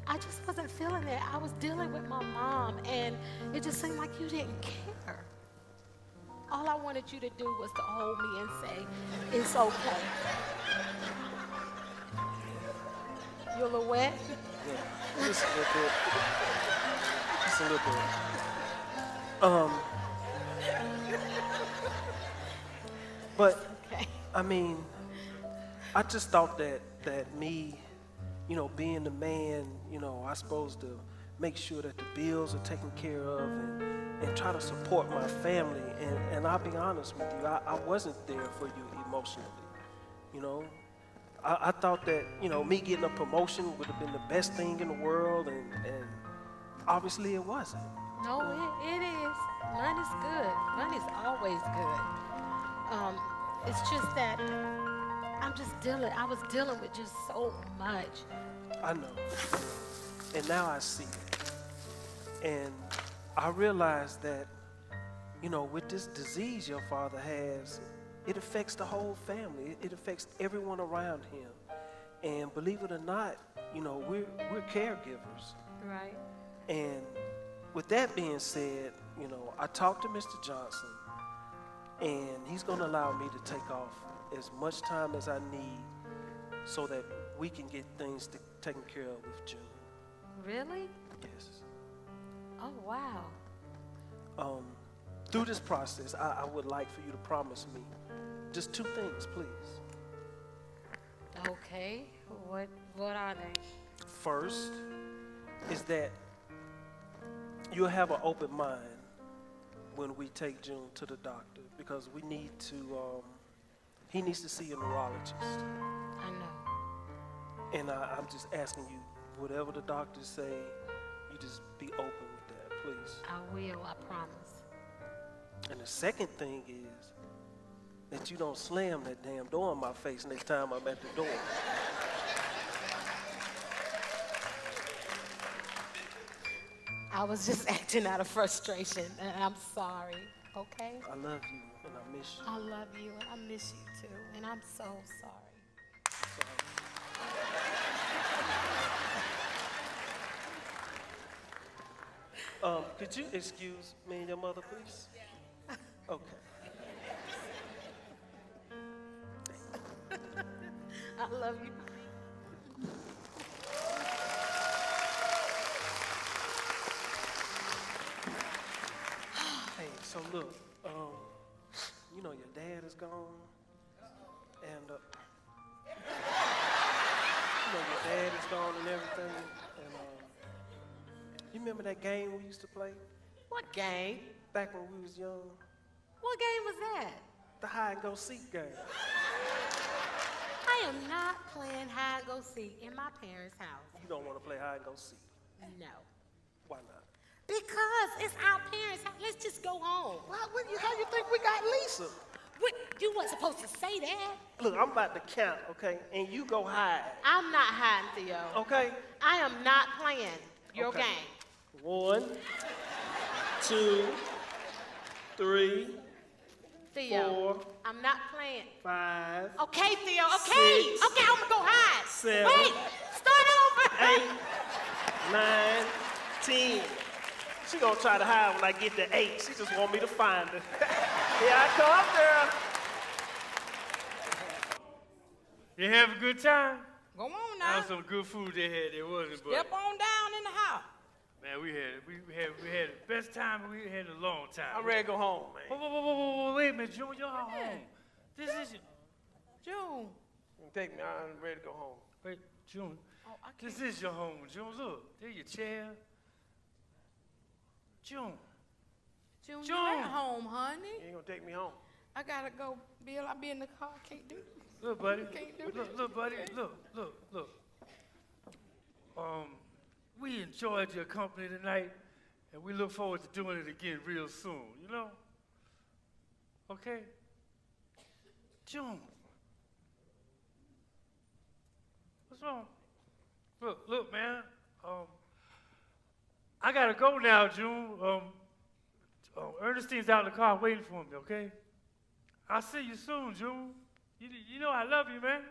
I just wasn't feeling that. I was dealing with my mom, and it just seemed like you didn't care. All I wanted you to do was to hold me and say, it's okay. You a little wet? Yeah, just a little bit. Just a little bit. But, Okay. I mean, I just thought that me, you know, being the man, you know, I'm supposed to make sure that the bills are taken care of and try to support my family. And I'll be honest with you, I wasn't there for you emotionally, you know. I thought that, you know, me getting a promotion would have been the best thing in the world, and obviously it wasn't. No, it is. Money's good. Money's always good. It's just that I was dealing with just so much. I know. And now I see it. And I realize that, you know, with this disease your father has, it affects the whole family. It affects everyone around him. And believe it or not, you know, we're caregivers. Right. And with that being said, you know, I talked to Mr. Johnson, and he's going to allow me to take off as much time as I need so that we can get things taken care of with June. Really? Yes. Oh, wow. Through this process, I would like for you to promise me just 2 things, please. Okay. What are they? First is that you'll have an open mind when we take June to the doctor, because we need to, he needs to see a neurologist. I know. And I'm just asking you, whatever the doctors say, you just be open with that, please. I will, I promise. And the second thing is that you don't slam that damn door in my face next time I'm at the door. I was just acting out of frustration, and I'm sorry, okay? I love you and I miss you. I love you, and I miss you too, and I'm so sorry. Could you excuse me and your mother, please? Okay. I love you. So look, you know your dad is gone, and you know your dad is gone and everything. And you remember that game we used to play What game? back when we was young? What game was that? The hide and go seek game. I am not playing hide and go seek in my parents' house. You don't want to play hide and go seek. No. Why not? Because it's our parents' house. Let's just go home. How you think we got Lisa? What? You weren't supposed to say that. Look, I'm about to count, okay? And you go hide. I'm not hiding, Theo. Okay? I am not playing your Okay. game. 1, 2, 3, Theo, 4, I'm not playing. 5, Okay, Theo, okay. 6, Okay, I'm gonna go hide. 7, Wait, start over. 8, 9, 10. She gonna try to hide when I get to 8. She just want me to find her. Here I come, girl. You have a good time? Go on That now. was some good food they had there, wasn't it, buddy? Step on down in the house. Man, we had the best time we had in a long time. I'm ready to go home, man. Whoa, wait a minute, June, you're home. This is your... June. Take me, I'm ready to go home. Wait, June. Oh, I can't. This is your home, June. Look, there's your chair. June. June, June. you're at home, honey. You ain't gonna take me home. I gotta go, Bill. I'll be in the car. I can't do it. Look, buddy. Can't do Look, buddy. Look. We enjoyed your company tonight, and we look forward to doing it again real soon, you know? Okay? June. What's wrong? Look, man. I gotta go now, June. Ernestine's out in the car waiting for me, okay? I'll see you soon, June. You know I love you, man.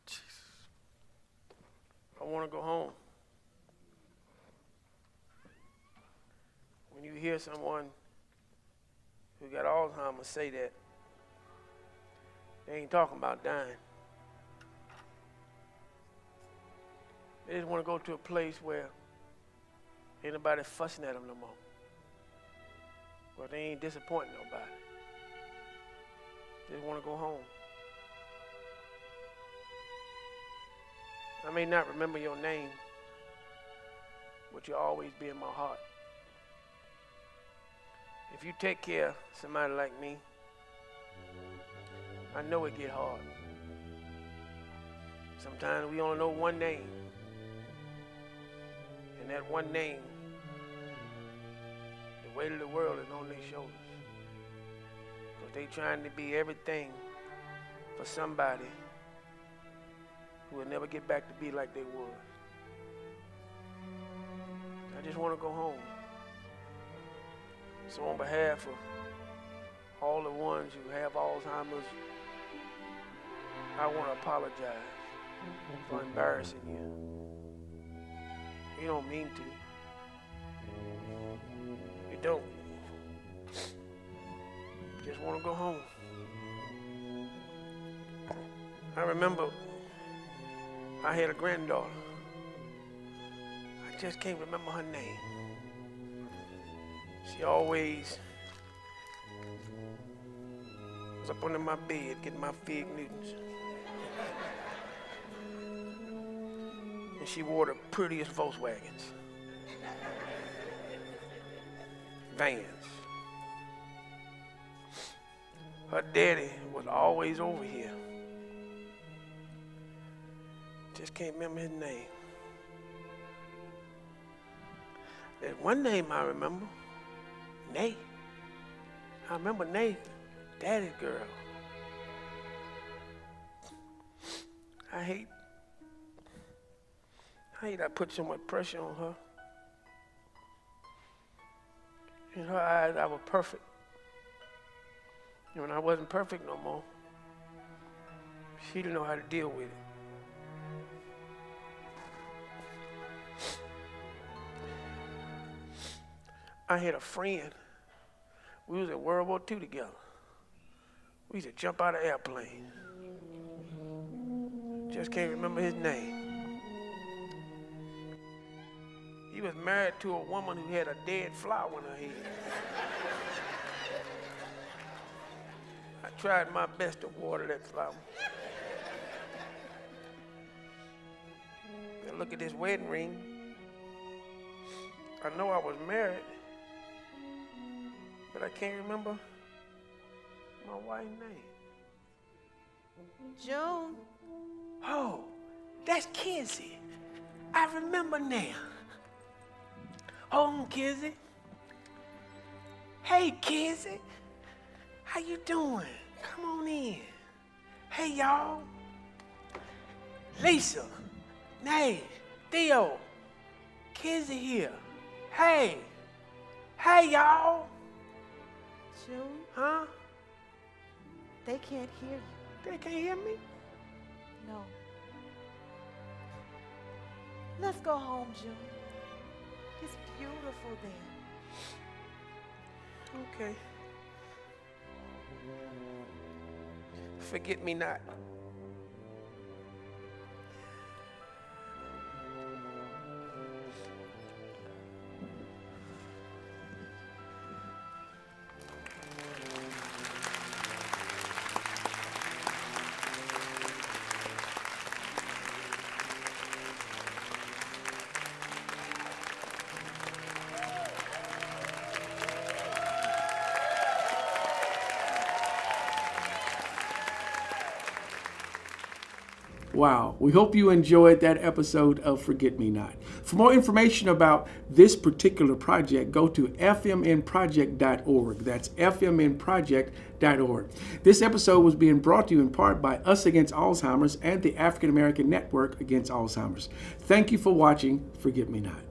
Jesus. I wanna go home. When you hear someone who got Alzheimer's say that, they ain't talking about dying. They just want to go to a place where ain't nobody fussing at them no more. Where they ain't disappointing nobody. They just want to go home. I may not remember your name, but you'll always be in my heart. If you take care of somebody like me, I know it get hard. Sometimes we only know one name. And that one name, the weight of the world is on their shoulders. Because they trying to be everything for somebody who will never get back to be like they was. I just want to go home. So on behalf of all the ones who have Alzheimer's, I want to apologize for embarrassing you. You don't mean to. You don't. Just want to go home. I remember I had a granddaughter. I just can't remember her name. She always was up under my bed getting my Fig Newtons. And she wore the prettiest Volkswagens. Vans. Her daddy was always over here. Just can't remember his name. There's one name I remember. Nate. I remember Nate, Daddy's girl. I hate I put so much pressure on her. In her eyes, I was perfect. And when I wasn't perfect no more, she didn't know how to deal with it. I had a friend. We was in World War II together. We used to jump out of airplanes. Just can't remember his name. She was married to a woman who had a dead flower in her head. I tried my best to water that flower. Now look at this wedding ring. I know I was married, but I can't remember my wife's name. June. Oh, that's Kizzy. I remember now. Hold on, Kizzy. Hey, Kizzy. How you doing? Come on in. Hey, y'all. Lisa, Nay, Theo, Kizzy here. Hey. Hey, y'all. June, Huh? they can't hear you. They can't hear me? No. Let's go home, June. It's beautiful there. Okay. Forget me not. Wow, we hope you enjoyed that episode of Forget Me Not. For more information about this particular project, go to fmnproject.org. That's fmnproject.org. This episode was being brought to you in part by Us Against Alzheimer's and the African American Network Against Alzheimer's. Thank you for watching Forget Me Not.